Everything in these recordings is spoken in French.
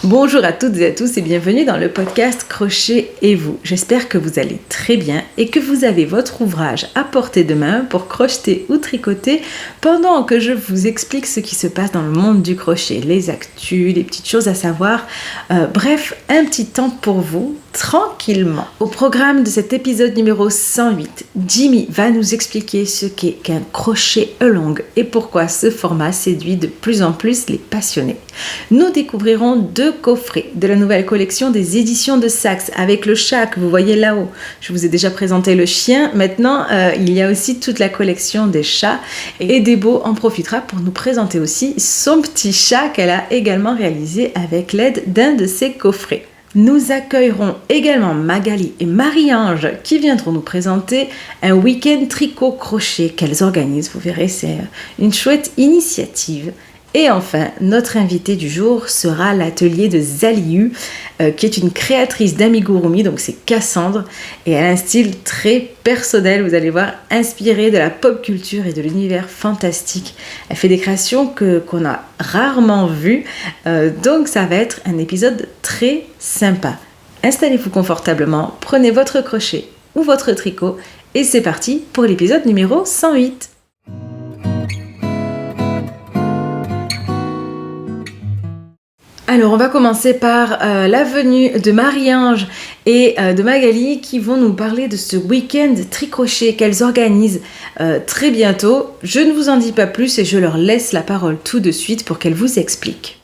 Bonjour à toutes et à tous et bienvenue dans le podcast Crochet et vous. J'espère que vous allez très bien et que vous avez votre ouvrage à portée de main pour crocheter ou tricoter pendant que je vous explique ce qui se passe dans le monde du crochet, les actus, les petites choses à savoir. Bref, un petit temps pour vous, tranquillement. Au programme de cet épisode numéro 108, Jimmy va nous expliquer ce qu'est qu'un crochet along et pourquoi ce format séduit de plus en plus les passionnés. Nous découvrirons deux coffrets de la nouvelle collection des éditions de Saxe avec le chat que vous voyez là-haut. Je vous ai déjà présenté le chien, maintenant il y a aussi toute la collection des chats et Debo en profitera pour nous présenter aussi son petit chat qu'elle a également réalisé avec l'aide d'un de ses coffrets. Nous accueillerons également Magali et Marie-Ange qui viendront nous présenter un week-end tricot-crochet qu'elles organisent. Vous verrez, c'est une chouette initiative. Et enfin, notre invitée du jour sera l'atelier de Zaliu, qui est une créatrice d'amigurumi, donc c'est Cassandre, et elle a un style très personnel, vous allez voir, inspiré de la pop culture et de l'univers fantastique. Elle fait des créations qu'on a rarement vues, donc ça va être un épisode très sympa. Installez-vous confortablement, prenez votre crochet ou votre tricot, et c'est parti pour l'épisode numéro 108. Alors, on va commencer par la venue de Marie-Ange et de Magali qui vont nous parler de ce week-end tricochet qu'elles organisent très bientôt. Je ne vous en dis pas plus et je leur laisse la parole tout de suite pour qu'elles vous expliquent.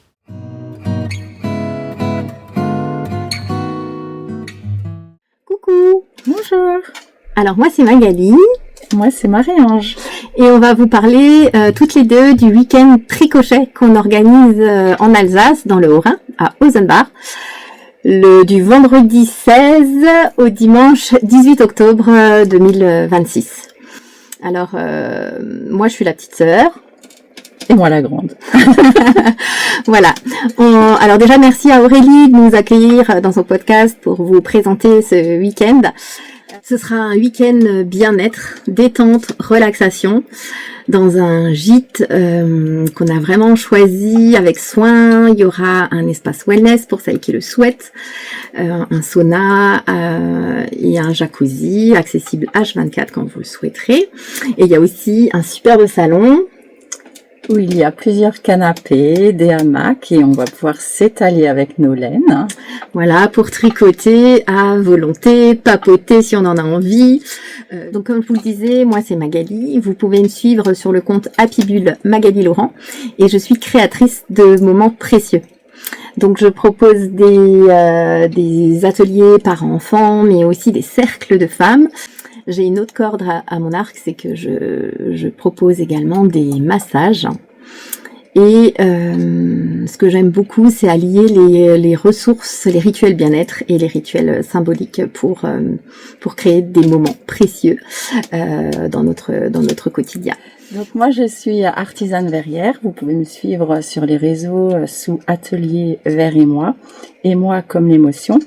Coucou, bonjour. Alors moi c'est Magali. Moi c'est Marie-Ange. Et on va vous parler toutes les deux du week-end tricochet qu'on organise en Alsace, dans le Haut-Rhin, à Osenbach, du vendredi 16 au dimanche 18 octobre 2026. Alors, moi je suis la petite sœur. Et moi la grande. Voilà. Alors déjà, merci à Aurélie de nous accueillir dans son podcast pour vous présenter ce week-end. Ce sera un week-end bien-être, détente, relaxation, dans un gîte qu'on a vraiment choisi avec soin. Il y aura un espace wellness pour celles qui le souhaitent, un sauna et un jacuzzi accessible H24 quand vous le souhaiterez. Et il y a aussi un superbe salon où il y a plusieurs canapés, des hamacs et on va pouvoir s'étaler avec nos laines. Voilà, pour tricoter à volonté, papoter si on en a envie. Donc comme je vous le disais, moi c'est Magali. Vous pouvez me suivre sur le compte Happy Bull Magali Laurent et je suis créatrice de moments précieux. Donc je propose des ateliers par enfants, mais aussi des cercles de femmes. J'ai une autre corde à mon arc, c'est que je propose également des massages. Et ce que j'aime beaucoup, c'est allier les ressources, les rituels bien-être et les rituels symboliques pour créer des moments précieux dans notre quotidien. Donc moi je suis artisane verrière, vous pouvez me suivre sur les réseaux sous Atelier Verre et moi comme l'émotion.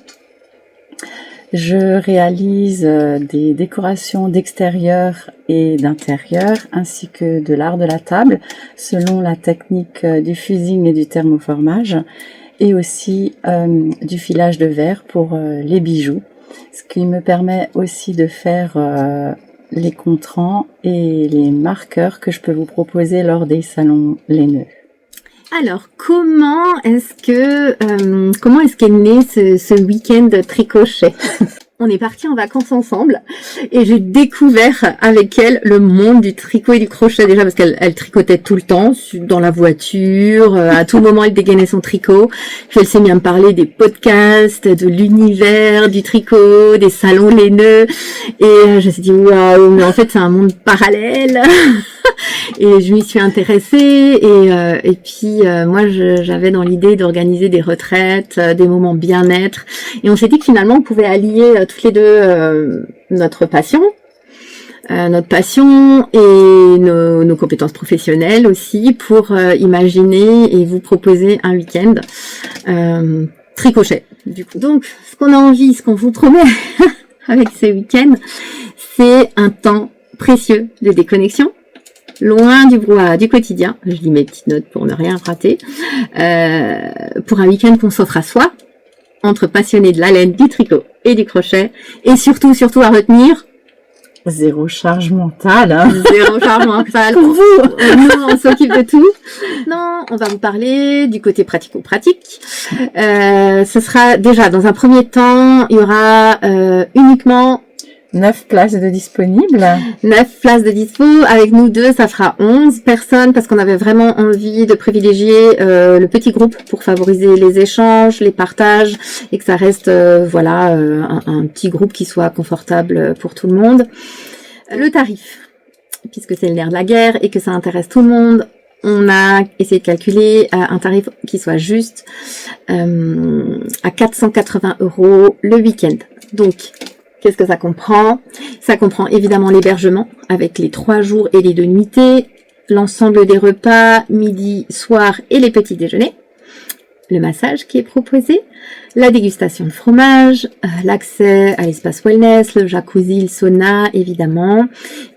Je réalise des décorations d'extérieur et d'intérieur ainsi que de l'art de la table selon la technique du fusing et du thermoformage et aussi du filage de verre pour les bijoux, ce qui me permet aussi de faire les contrants et les marqueurs que je peux vous proposer lors des salons laineux. Alors, comment est-ce qu'est né ce week-end tricochet? On est partis en vacances ensemble et j'ai découvert avec elle le monde du tricot et du crochet déjà parce qu'elle tricotait tout le temps dans la voiture, à tout moment elle dégainait son tricot. Puis elle s'est mise à me parler des podcasts, de l'univers du tricot, des salons laineux et je me suis dit waouh, mais en fait c'est un monde parallèle. Et je m'y suis intéressée et puis moi j'avais dans l'idée d'organiser des retraites, des moments bien-être et on s'est dit que finalement on pouvait allier toutes les deux notre passion et nos compétences professionnelles aussi pour imaginer et vous proposer un week-end tricochet du coup. Donc ce qu'on a envie, ce qu'on vous promet avec ces week-ends, c'est un temps précieux de déconnexion, loin du brouhaha du quotidien. Je lis mes petites notes pour ne rien rater. Pour un week-end qu'on s'offre à soi, entre passionnés de la laine, du tricot et du crochet. Et surtout à retenir, Zéro charge mentale. Hein. zéro charge mentale. Pour vous. Nous, on s'occupe de tout. Non, on va vous parler du côté pratico-pratique. Ce sera déjà, dans un premier temps, il y aura uniquement 9 places de disponibles. 9 places de dispo. Avec nous deux, ça fera 11 personnes parce qu'on avait vraiment envie de privilégier le petit groupe pour favoriser les échanges, les partages et que ça reste un petit groupe qui soit confortable pour tout le monde. Le tarif, puisque c'est le nerf de la guerre et que ça intéresse tout le monde, on a essayé de calculer un tarif qui soit juste à 480 € le week-end. Donc, qu'est-ce que ça comprend? Ça comprend évidemment l'hébergement avec les 3 jours et les 2 nuitées, l'ensemble des repas, midi, soir et les petits déjeuners, le massage qui est proposé, la dégustation de fromage, l'accès à l'espace wellness, le jacuzzi, le sauna évidemment,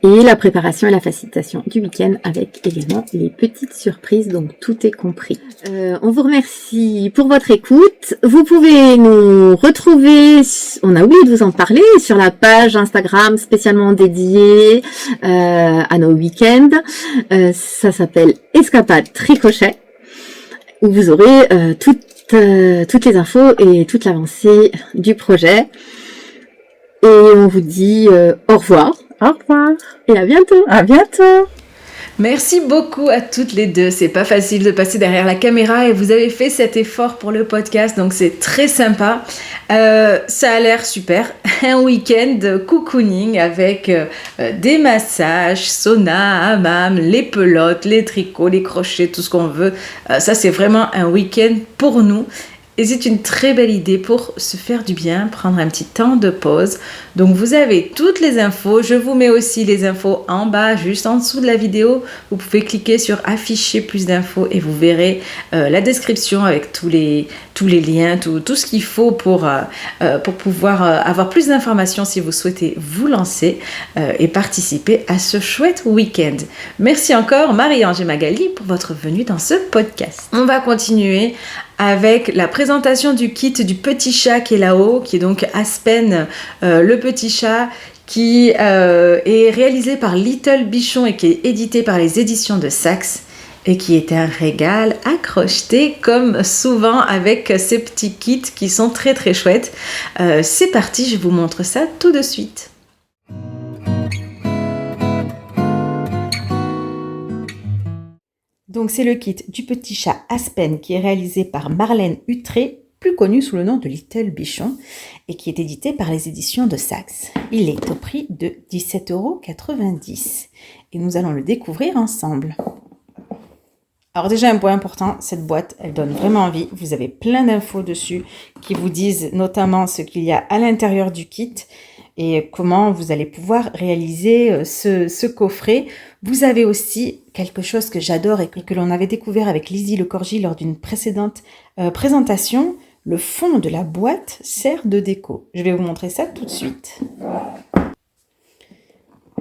et la préparation et la facilitation du week-end avec également les petites surprises, donc tout est compris. On vous remercie pour votre écoute. Vous pouvez nous retrouver, on a oublié de vous en parler, sur la page Instagram spécialement dédiée à nos week-ends. Ça s'appelle Escapade Tricochet, où vous aurez toutes les infos et toute l'avancée du projet. Et on vous dit au revoir. Au revoir. Et à bientôt. À bientôt. Merci beaucoup à toutes les deux. C'est pas facile de passer derrière la caméra et vous avez fait cet effort pour le podcast, donc c'est très sympa. Ça a l'air super. Un week-end cocooning avec des massages, sauna, hammam, les pelotes, les tricots, les crochets, tout ce qu'on veut. Ça, c'est vraiment un week-end pour nous. Et c'est une très belle idée pour se faire du bien, prendre un petit temps de pause. Donc vous avez toutes les infos. Je vous mets aussi les infos en bas, juste en dessous de la vidéo. Vous pouvez cliquer sur afficher plus d'infos et vous verrez la description avec tous les liens, tout ce qu'il faut pour pouvoir avoir plus d'informations si vous souhaitez vous lancer et participer à ce chouette week-end. Merci encore Marie-Ange et Magali pour votre venue dans ce podcast. On va continuer avec la présentation du kit du petit chat qui est là-haut, qui est donc Aspen, le petit chat, qui est réalisé par Little Bichon et qui est édité par les éditions de Saxe et qui est un régal à crocheter comme souvent avec ces petits kits qui sont très très chouettes. C'est parti, je vous montre ça tout de suite. Donc c'est le kit du petit chat Aspen qui est réalisé par Marlène Hutré, plus connue sous le nom de Little Bichon, et qui est édité par les éditions de Saxe. Il est au prix de 17,90 € et nous allons le découvrir ensemble. Alors déjà un point important, cette boîte, elle donne vraiment envie. Vous avez plein d'infos dessus qui vous disent notamment ce qu'il y a à l'intérieur du kit et comment vous allez pouvoir réaliser ce coffret. Vous avez aussi quelque chose que j'adore et que l'on avait découvert avec Lizzie Le Corgi lors d'une précédente présentation. Le fond de la boîte sert de déco. Je vais vous montrer ça tout de suite.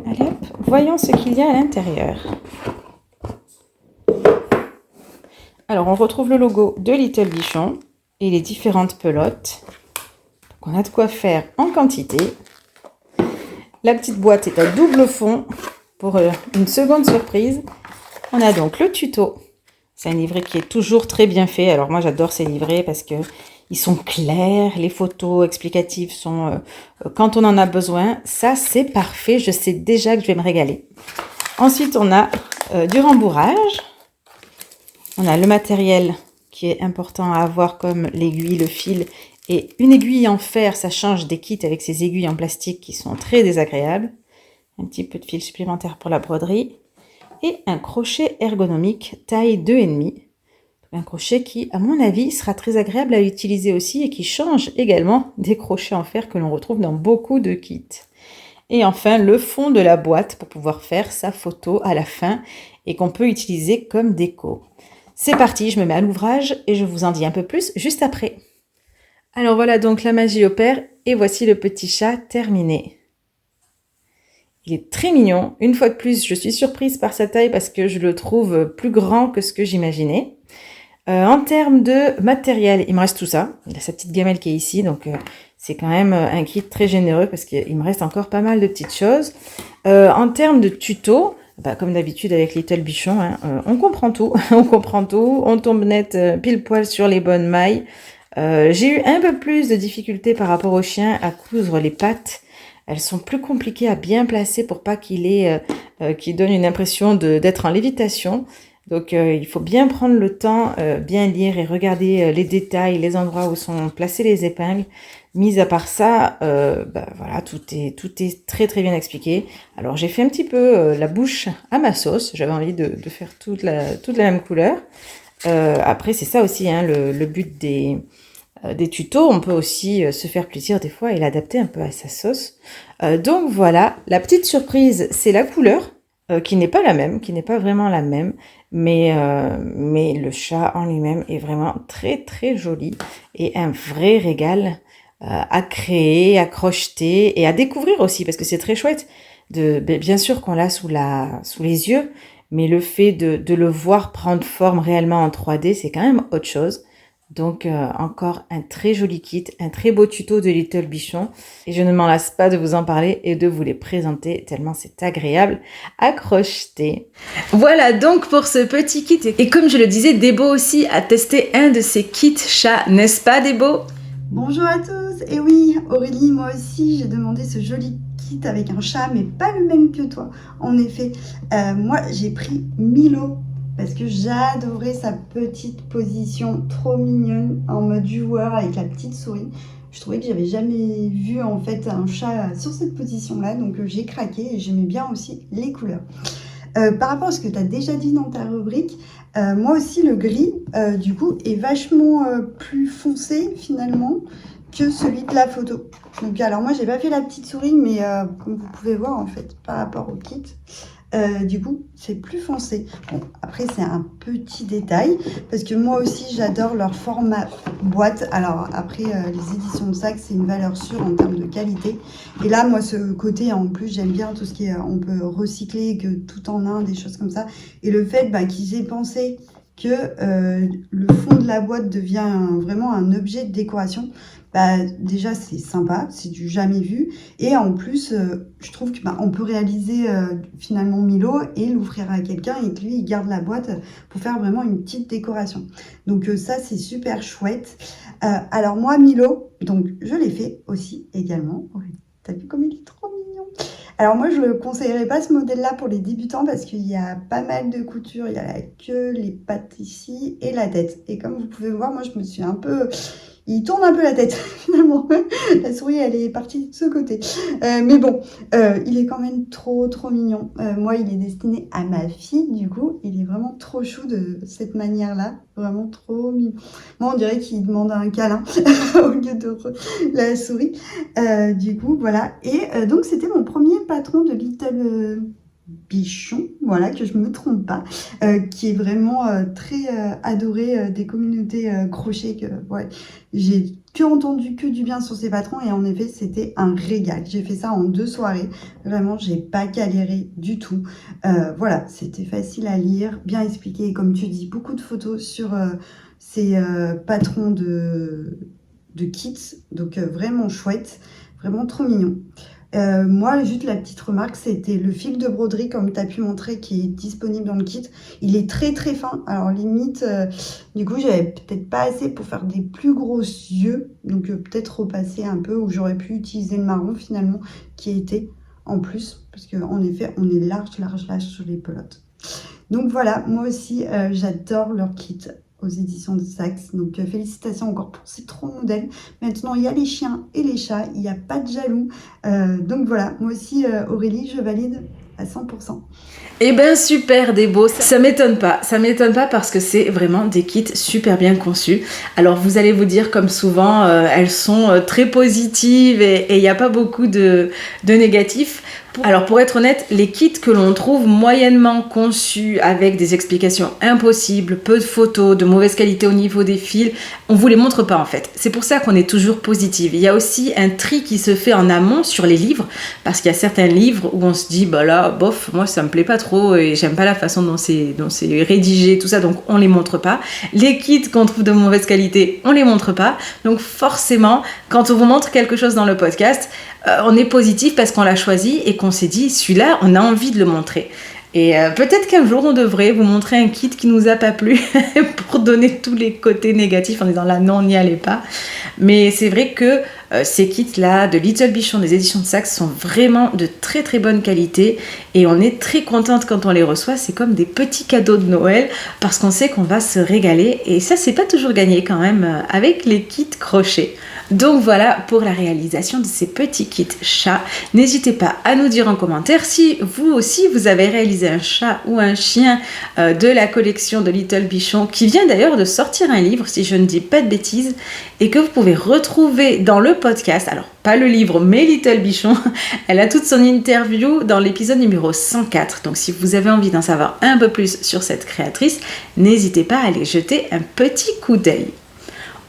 Allez hop, voyons ce qu'il y a à l'intérieur. Alors on retrouve le logo de Little Bichon et les différentes pelotes. Donc on a de quoi faire en quantité. La petite boîte est à double fond pour une seconde surprise. On a donc le tuto. C'est un livret qui est toujours très bien fait. Alors moi j'adore ces livrets parce que ils sont clairs, les photos explicatives sont quand on en a besoin. Ça c'est parfait, je sais déjà que je vais me régaler. Ensuite on a du rembourrage. On a le matériel qui est important à avoir comme l'aiguille, le fil et une aiguille en fer. Ça change des kits avec ces aiguilles en plastique qui sont très désagréables. Un petit peu de fil supplémentaire pour la broderie. Et un crochet ergonomique taille 2,5. Un crochet qui, à mon avis, sera très agréable à utiliser aussi et qui change également des crochets en fer que l'on retrouve dans beaucoup de kits. Et enfin, le fond de la boîte pour pouvoir faire sa photo à la fin et qu'on peut utiliser comme déco. C'est parti, je me mets à l'ouvrage et je vous en dis un peu plus juste après. Alors voilà, donc la magie opère et voici le petit chat terminé. Il est très mignon. Une fois de plus, je suis surprise par sa taille parce que je le trouve plus grand que ce que j'imaginais. En termes de matériel, il me reste tout ça. Il a sa petite gamelle qui est ici, donc c'est quand même un kit très généreux parce qu'il me reste encore pas mal de petites choses. En termes de tuto, comme d'habitude avec Little Bichon, on comprend tout, on tombe net pile poil sur les bonnes mailles. J'ai eu un peu plus de difficultés par rapport au chien à coudre les pattes. Elles sont plus compliquées à bien placer pour pas qu'il donne une impression d'être en lévitation. Donc il faut bien prendre le temps, bien lire et regarder les détails, les endroits où sont placées les épingles. Mis à part ça, voilà, tout est très très bien expliqué. Alors j'ai fait un petit peu la bouche à ma sauce. J'avais envie de faire toute la même couleur. Après c'est ça aussi, le but des tutos. On peut aussi se faire plaisir des fois et l'adapter un peu à sa sauce. Donc voilà, la petite surprise, c'est la couleur. Qui n'est pas la même, qui n'est pas vraiment la même, mais le chat en lui-même est vraiment très très joli et un vrai régal à créer, à crocheter et à découvrir aussi parce que c'est très chouette. Bien sûr qu'on l'a sous les yeux, mais le fait de le voir prendre forme réellement en 3D, c'est quand même autre chose. Donc encore un très joli kit, un très beau tuto de Little Bichon et je ne m'en lasse pas de vous en parler et de vous les présenter tellement c'est agréable à crocheter. Voilà donc pour ce petit kit et comme je le disais, Débo aussi a testé un de ces kits chats, n'est-ce pas Débo? Bonjour à tous, et oui Aurélie, moi aussi j'ai demandé ce joli kit avec un chat mais pas le même que toi. En effet, moi j'ai pris Milo parce que j'adorais sa petite position trop mignonne en mode joueur avec la petite souris. Je trouvais que j'avais jamais vu en fait un chat sur cette position là, donc j'ai craqué et j'aimais bien aussi les couleurs. Par rapport à ce que tu as déjà dit dans ta rubrique, moi aussi le gris du coup est vachement plus foncé finalement que celui de la photo. Donc alors moi j'ai pas fait la petite souris mais comme vous pouvez voir en fait par rapport au kit, du coup c'est plus foncé. Bon, après c'est un petit détail parce que moi aussi j'adore leur format boîte. Alors après les éditions de sac c'est une valeur sûre en termes de qualité et là moi ce côté en plus j'aime bien tout ce qui est on peut recycler, que tout en un, des choses comme ça, et le fait qu'ils aient pensé que le fond de la boîte devient vraiment un objet de décoration, déjà c'est sympa, c'est du jamais vu, et en plus je trouve que on peut réaliser finalement Milo et l'offrir à quelqu'un et que lui il garde la boîte pour faire vraiment une petite décoration. Donc ça c'est super chouette. Alors moi Milo, donc je l'ai fait aussi également. T'as vu comme il est trop mignon. Alors moi je ne conseillerais pas ce modèle là pour les débutants parce qu'il y a pas mal de coutures, il y a la queue, les pattes ici et la tête, et comme vous pouvez voir moi je me suis un peu... Il tourne un peu la tête, finalement. La souris, elle est partie de ce côté. Mais bon, il est quand même trop, trop mignon. Moi, il est destiné à ma fille, du coup. Il est vraiment trop chou de cette manière-là. Vraiment trop mignon. Moi, on dirait qu'il demande un câlin au lieu de la souris. Du coup, voilà. Et donc, c'était mon premier patron de Little Bichon, voilà, que je me trompe pas, qui est vraiment très adoré des communautés crochet, que ouais, j'ai que entendu que du bien sur ses patrons, et en effet c'était un régal. J'ai fait ça en 2 soirées, vraiment j'ai pas galéré du tout. Voilà, c'était facile à lire, bien expliqué, et comme tu dis, beaucoup de photos sur ces patrons de kits, donc vraiment chouette, vraiment trop mignon. Moi, juste la petite remarque, c'était le fil de broderie, comme tu as pu montrer, qui est disponible dans le kit. Il est très très fin, alors limite, du coup, j'avais peut-être pas assez pour faire des plus gros yeux, donc peut-être repasser un peu, où j'aurais pu utiliser le marron finalement, qui était en plus, parce qu'en effet, on est large sur les pelotes. Donc voilà, moi aussi, j'adore leur kit aux éditions de Saxe. Donc félicitations encore pour ces 3 modèles. Maintenant, il y a les chiens et les chats, il n'y a pas de jaloux. Donc voilà, moi aussi, Aurélie, je valide à 100%. Eh ben super Débo, ça m'étonne pas parce que c'est vraiment des kits super bien conçus. Alors vous allez vous dire comme souvent, elles sont très positives et il n'y a pas beaucoup de négatifs. Alors pour être honnête, les kits que l'on trouve moyennement conçus avec des explications impossibles, peu de photos, de mauvaise qualité au niveau des fils, on vous les montre pas en fait. C'est pour ça qu'on est toujours positive. Il y a aussi un tri qui se fait en amont sur les livres, parce qu'il y a certains livres où on se dit bah là, bof, moi ça me plaît pas trop et j'aime pas la façon dont c'est rédigé, tout ça, donc on les montre pas. Les kits qu'on trouve de mauvaise qualité, on les montre pas. Donc forcément, quand on vous montre quelque chose dans le podcast, on est positif parce qu'on l'a choisi et qu'on s'est dit, celui-là, on a envie de le montrer. Et peut-être qu'un jour, on devrait vous montrer un kit qui nous a pas plu pour donner tous les côtés négatifs en disant là, non, n'y allez pas. Mais c'est vrai que ces kits-là de Little Bichon des éditions de Saxe sont vraiment de très très bonne qualité et on est très contente quand on les reçoit. C'est comme des petits cadeaux de Noël parce qu'on sait qu'on va se régaler et ça, c'est pas toujours gagné quand même avec les kits crochets. Donc voilà pour la réalisation de ces petits kits chats. N'hésitez pas à nous dire en commentaire si vous aussi vous avez réalisé un chat ou un chien de la collection de Little Bichon qui vient d'ailleurs de sortir un livre si je ne dis pas de bêtises et que vous pouvez retrouver dans le podcast. Alors pas le livre mais Little Bichon. Elle a toute son interview dans l'épisode numéro 104. Donc si vous avez envie d'en savoir un peu plus sur cette créatrice, n'hésitez pas à aller jeter un petit coup d'œil.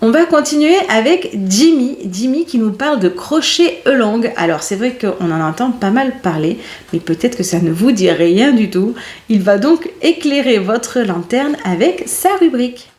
On va continuer avec Jimmy qui nous parle de crochet E-long. Alors c'est vrai qu'on en entend pas mal parler, mais peut-être que ça ne vous dit rien du tout. Il va donc éclairer votre lanterne avec sa rubrique.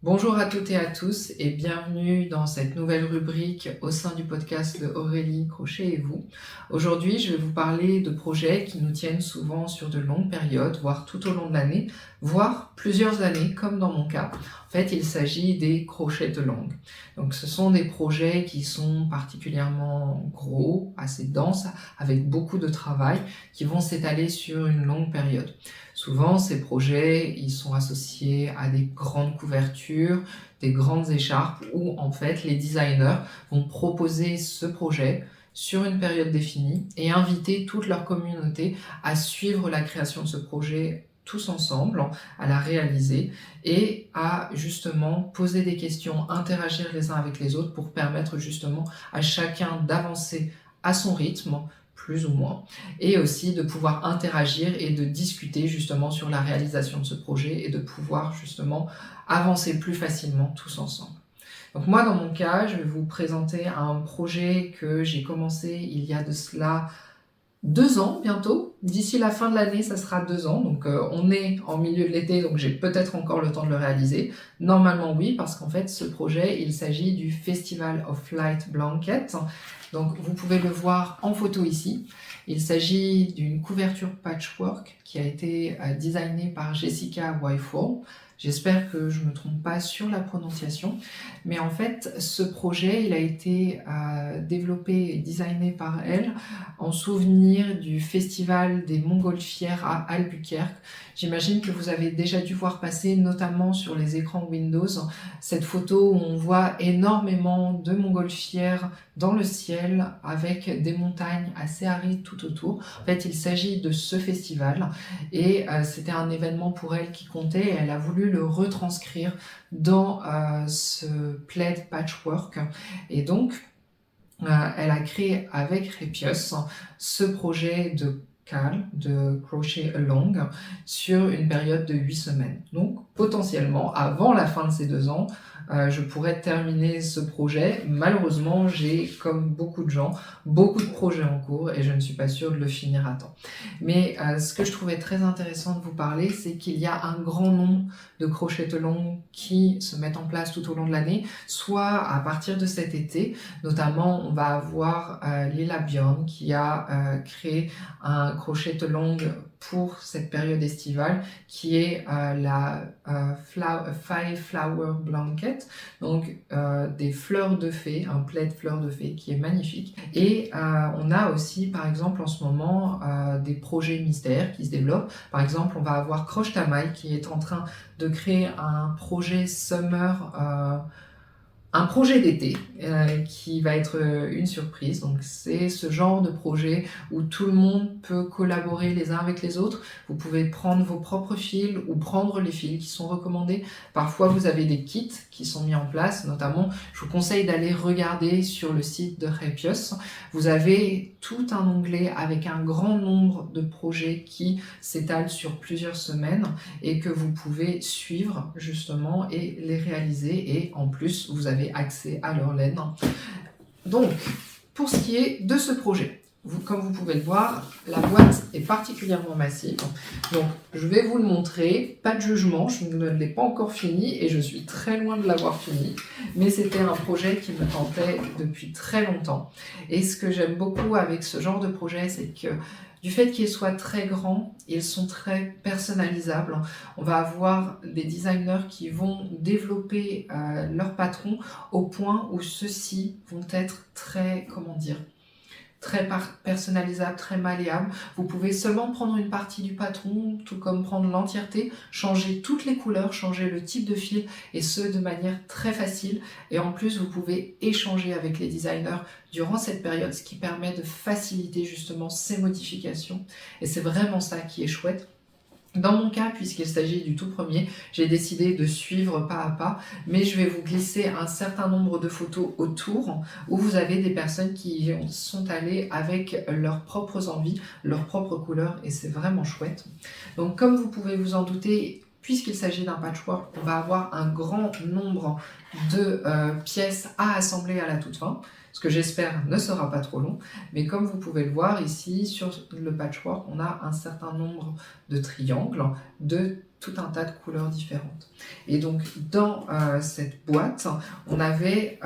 Bonjour à toutes et à tous et bienvenue dans cette nouvelle rubrique au sein du podcast de Aurélie Crochet et vous. Aujourd'hui, je vais vous parler de projets qui nous tiennent souvent sur de longues périodes, voire tout au long de l'année, voire plusieurs années, comme dans mon cas. En fait, il s'agit des crochets de longue. Donc, ce sont des projets qui sont particulièrement gros, assez denses, avec beaucoup de travail, qui vont s'étaler sur une longue période. Souvent, ces projets, ils sont associés à des grandes couvertures, des grandes écharpes, où en fait, les designers vont proposer ce projet sur une période définie et inviter toute leur communauté à suivre la création de ce projet tous ensemble, à la réaliser et à justement poser des questions, interagir les uns avec les autres pour permettre justement à chacun d'avancer à son rythme, plus ou moins, et aussi de pouvoir interagir et de discuter justement sur la réalisation de ce projet et de pouvoir justement avancer plus facilement tous ensemble. Donc moi, dans mon cas, je vais vous présenter un projet que j'ai commencé il y a de cela 2 ans bientôt. D'ici la fin de l'année, ça sera 2 ans. Donc on est en milieu de l'été, donc j'ai peut-être encore le temps de le réaliser. Normalement oui, parce qu'en fait ce projet, il s'agit du Festival of Light Blanket. Donc vous pouvez le voir en photo ici. Il s'agit d'une couverture patchwork qui a été designée par Jessica Wyfall. J'espère que je ne me trompe pas sur la prononciation, mais en fait, ce projet, il a été développé et designé par elle en souvenir du festival des montgolfières à Albuquerque. J'imagine que vous avez déjà dû voir passer, notamment sur les écrans Windows, cette photo où on voit énormément de montgolfières dans le ciel avec des montagnes assez arides tout autour. En fait, il s'agit de ce festival et c'était un événement pour elle qui comptait et elle a voulu le retranscrire dans ce plaid patchwork. Et donc, elle a créé avec Répius ce projet de crochet along sur une période de 8 semaines. Donc, potentiellement, avant la fin de ces 2 ans, je pourrais terminer ce projet. Malheureusement, j'ai, comme beaucoup de gens, beaucoup de projets en cours et je ne suis pas sûre de le finir à temps. Mais ce que je trouvais très intéressant de vous parler, c'est qu'il y a un grand nombre de crochets longs qui se mettent en place tout au long de l'année, soit à partir de cet été. Notamment, on va avoir Lila Bjorn qui a créé un crochet long pour cette période estivale qui est la Five Flower Blanket, donc des fleurs de fée, un plaid fleurs de fée qui est magnifique. Et on a aussi par exemple en ce moment des projets mystères qui se développent. Par exemple, on va avoir Croche Tamaï qui est en train de créer un projet summer, un projet d'été, qui va être une surprise. Donc c'est ce genre de projet où tout le monde peut collaborer les uns avec les autres. Vous pouvez prendre vos propres fils ou prendre les fils qui sont recommandés. Parfois vous avez des kits qui sont mis en place, notamment je vous conseille d'aller regarder sur le site de Repios. Vous avez tout un onglet avec un grand nombre de projets qui s'étalent sur plusieurs semaines et que vous pouvez suivre justement et les réaliser, et en plus vous avez accès à leur laine. Donc pour ce qui est de ce projet, comme vous pouvez le voir, la boîte est particulièrement massive. Donc je vais vous le montrer, pas de jugement, je ne l'ai pas encore fini et je suis très loin de l'avoir fini, mais c'était un projet qui me tentait depuis très longtemps. Et ce que j'aime beaucoup avec ce genre de projet, c'est que du fait qu'ils soient très grands, ils sont très personnalisables. On va avoir des designers qui vont développer leur patron au point où ceux-ci vont être très, très personnalisable, très malléable. Vous pouvez seulement prendre une partie du patron, tout comme prendre l'entièreté, changer toutes les couleurs, changer le type de fil, et ce de manière très facile. Et en plus, vous pouvez échanger avec les designers durant cette période, ce qui permet de faciliter justement ces modifications. Et c'est vraiment ça qui est chouette. Dans mon cas, puisqu'il s'agit du tout premier, j'ai décidé de suivre pas à pas, mais je vais vous glisser un certain nombre de photos autour où vous avez des personnes qui sont allées avec leurs propres envies, leurs propres couleurs, et c'est vraiment chouette. Donc comme vous pouvez vous en douter, puisqu'il s'agit d'un patchwork, on va avoir un grand nombre de pièces à assembler à la toute fin. Ce que j'espère ne sera pas trop long, mais comme vous pouvez le voir ici sur le patchwork, on a un certain nombre de triangles de tout un tas de couleurs différentes. Et donc dans cette boîte, on avait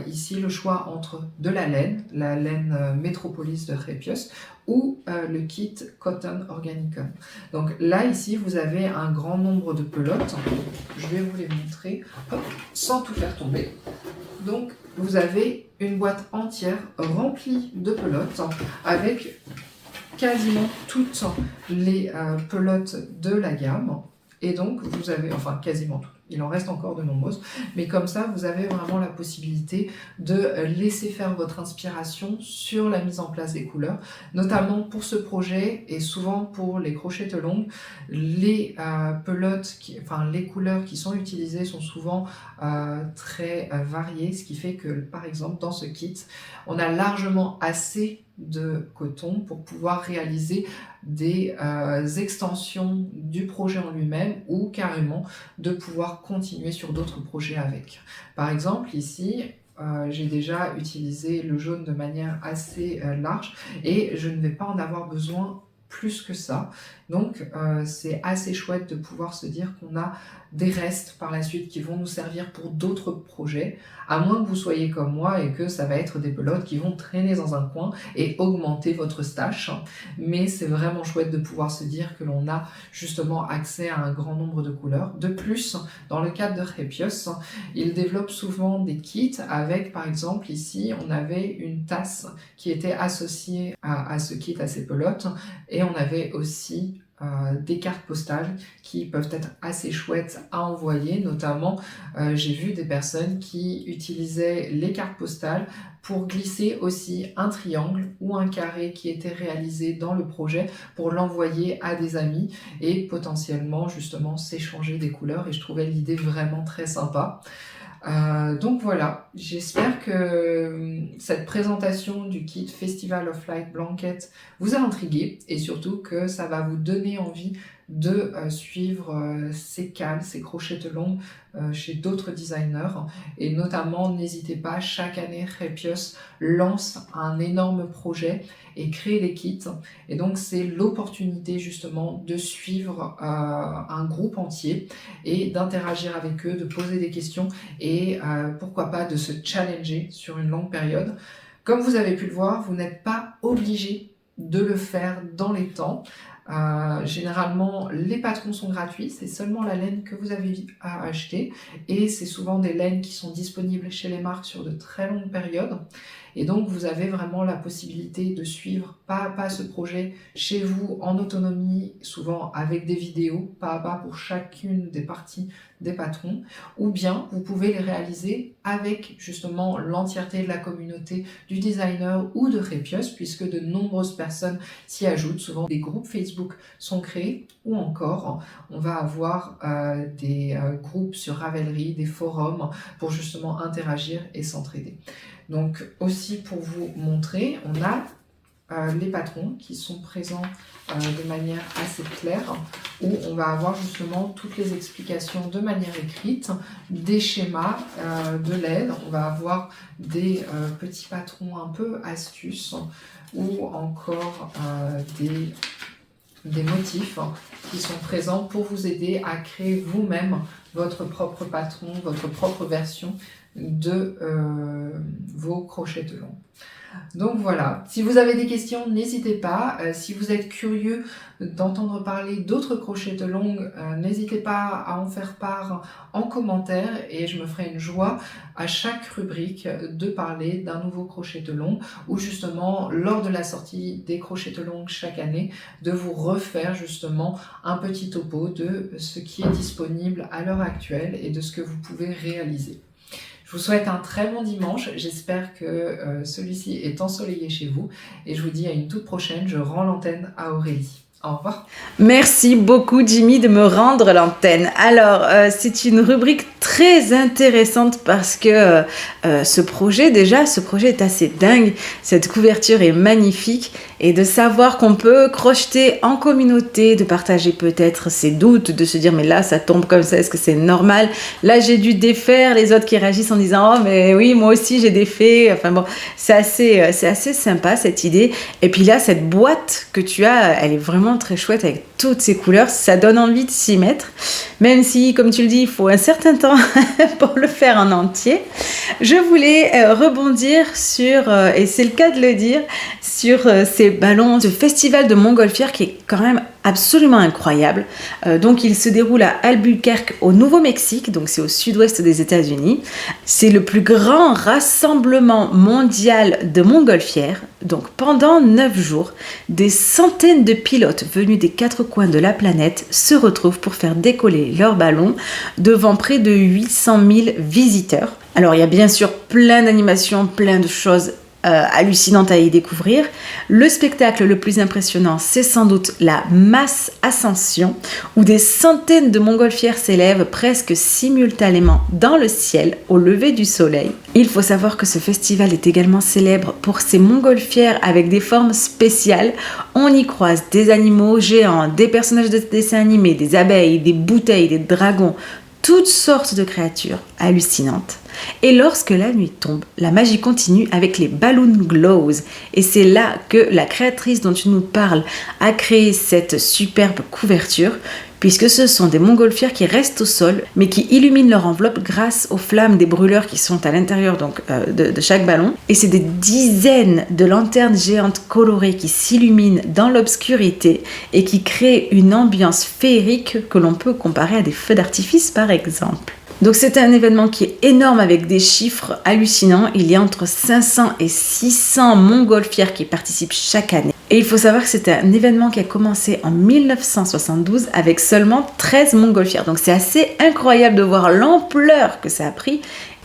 ici le choix entre de la laine Metropolis de Repios, ou le kit Cotton Organicum. Donc là, ici, vous avez un grand nombre de pelotes. Je vais vous les montrer sans tout faire tomber. Donc, vous avez une boîte entière remplie de pelotes avec quasiment toutes les pelotes de la gamme. Et donc, vous avez, enfin quasiment toutes, il en reste encore de nombreuses, mais comme ça, vous avez vraiment la possibilité de laisser faire votre inspiration sur la mise en place des couleurs, notamment pour ce projet et souvent pour les crochettes longues. Les pelotes, les couleurs qui sont utilisées sont souvent très variées, ce qui fait que, par exemple, dans ce kit, on a largement assez de coton pour pouvoir réaliser des extensions du projet en lui-même, ou carrément de pouvoir continuer sur d'autres projets avec. Par exemple ici, j'ai déjà utilisé le jaune de manière assez large et je ne vais pas en avoir besoin plus que ça. Donc c'est assez chouette de pouvoir se dire qu'on a des restes par la suite qui vont nous servir pour d'autres projets, à moins que vous soyez comme moi et que ça va être des pelotes qui vont traîner dans un coin et augmenter votre stash. Mais c'est vraiment chouette de pouvoir se dire que l'on a justement accès à un grand nombre de couleurs. De plus, dans le cadre de Repios, ils développent souvent des kits avec, par exemple, ici, on avait une tasse qui était associée à ce kit, à ces pelotes, et on avait aussi des cartes postales qui peuvent être assez chouettes à envoyer. Notamment, j'ai vu des personnes qui utilisaient les cartes postales pour glisser aussi un triangle ou un carré qui était réalisé dans le projet pour l'envoyer à des amis et potentiellement justement s'échanger des couleurs, et je trouvais l'idée vraiment très sympa. Donc voilà, j'espère que cette présentation du kit Festival of Light Blanket vous a intrigué, et surtout que ça va vous donner envie de suivre ces cales, ces crochettes longues chez d'autres designers. Et notamment, n'hésitez pas, chaque année Repios lance un énorme projet et crée des kits, et donc c'est l'opportunité justement de suivre un groupe entier et d'interagir avec eux, de poser des questions et pourquoi pas de se challenger sur une longue période. Comme vous avez pu le voir, vous n'êtes pas obligé de le faire dans les temps. Généralement, les patrons sont gratuits, c'est seulement la laine que vous avez à acheter, et c'est souvent des laines qui sont disponibles chez les marques sur de très longues périodes. Et donc, vous avez vraiment la possibilité de suivre pas à pas ce projet chez vous en autonomie, souvent avec des vidéos pas à pas pour chacune des parties des patrons, ou bien vous pouvez les réaliser avec justement l'entièreté de la communauté du designer ou de Crépios, puisque de nombreuses personnes s'y ajoutent. Souvent des groupes Facebook sont créés, ou encore on va avoir des groupes sur Ravelry, des forums pour justement interagir et s'entraider. Donc aussi pour vous montrer, on a les patrons qui sont présents de manière assez claire, où on va avoir justement toutes les explications de manière écrite, des schémas de l'aide, on va avoir des petits patrons un peu astuces, ou encore des motifs qui sont présents pour vous aider à créer vous-même votre propre patron, votre propre version de vos crochets de long. Donc voilà, si vous avez des questions, n'hésitez pas. Si vous êtes curieux d'entendre parler d'autres crochets de longue, n'hésitez pas à en faire part en commentaire et je me ferai une joie à chaque rubrique de parler d'un nouveau crochet de longue ou justement lors de la sortie des crochets de longue chaque année, de vous refaire justement un petit topo de ce qui est disponible à l'heure actuelle et de ce que vous pouvez réaliser. Je vous souhaite un très bon dimanche, j'espère que celui-ci est ensoleillé chez vous et je vous dis à une toute prochaine, je rends l'antenne à Aurélie. Au revoir. Merci beaucoup Jimmy de me rendre l'antenne. Alors, c'est une rubrique très intéressante parce que ce projet est assez dingue. Cette couverture est magnifique et de savoir qu'on peut crocheter en communauté, de partager peut-être ses doutes, de se dire mais là ça tombe comme ça, est-ce que c'est normal? Là j'ai dû défaire, les autres qui réagissent en disant oh mais oui moi aussi j'ai défait. Enfin bon, c'est assez sympa cette idée. Et puis là cette boîte que tu as, elle est vraiment très chouette avec toutes ces couleurs, ça donne envie de s'y mettre, même si comme tu le dis il faut un certain temps pour le faire en entier. Je voulais rebondir sur, et c'est le cas de le dire, sur ces ballons, ce festival de montgolfière qui est quand même absolument incroyable. Donc il se déroule à Albuquerque au Nouveau-Mexique, donc c'est au sud-ouest des États-Unis. C'est le plus grand rassemblement mondial de montgolfières. Donc pendant 9 jours, des centaines de pilotes venus des 4 coins de la planète se retrouvent pour faire décoller leurs ballons devant près de 800 000 visiteurs. Alors il y a bien sûr plein d'animations, plein de choses hallucinante à y découvrir. Le spectacle le plus impressionnant, c'est sans doute la Mass Ascension, où des centaines de montgolfières s'élèvent presque simultanément dans le ciel au lever du soleil. Il faut savoir que ce festival est également célèbre pour ses montgolfières avec des formes spéciales. On y croise des animaux géants, des personnages de dessins animés, des abeilles, des bouteilles, des dragons, toutes sortes de créatures hallucinantes. Et lorsque la nuit tombe, la magie continue avec les Balloon Glows. Et c'est là que la créatrice dont tu nous parles a créé cette superbe couverture, puisque ce sont des montgolfières qui restent au sol, mais qui illuminent leur enveloppe grâce aux flammes des brûleurs qui sont à l'intérieur de chaque ballon. Et c'est des dizaines de lanternes géantes colorées qui s'illuminent dans l'obscurité et qui créent une ambiance féerique que l'on peut comparer à des feux d'artifice par exemple. Donc c'est un événement qui est énorme avec des chiffres hallucinants. Il y a entre 500 et 600 montgolfières qui participent chaque année. Et il faut savoir que c'était un événement qui a commencé en 1972 avec seulement 13 montgolfières. Donc c'est assez incroyable de voir l'ampleur que ça a pris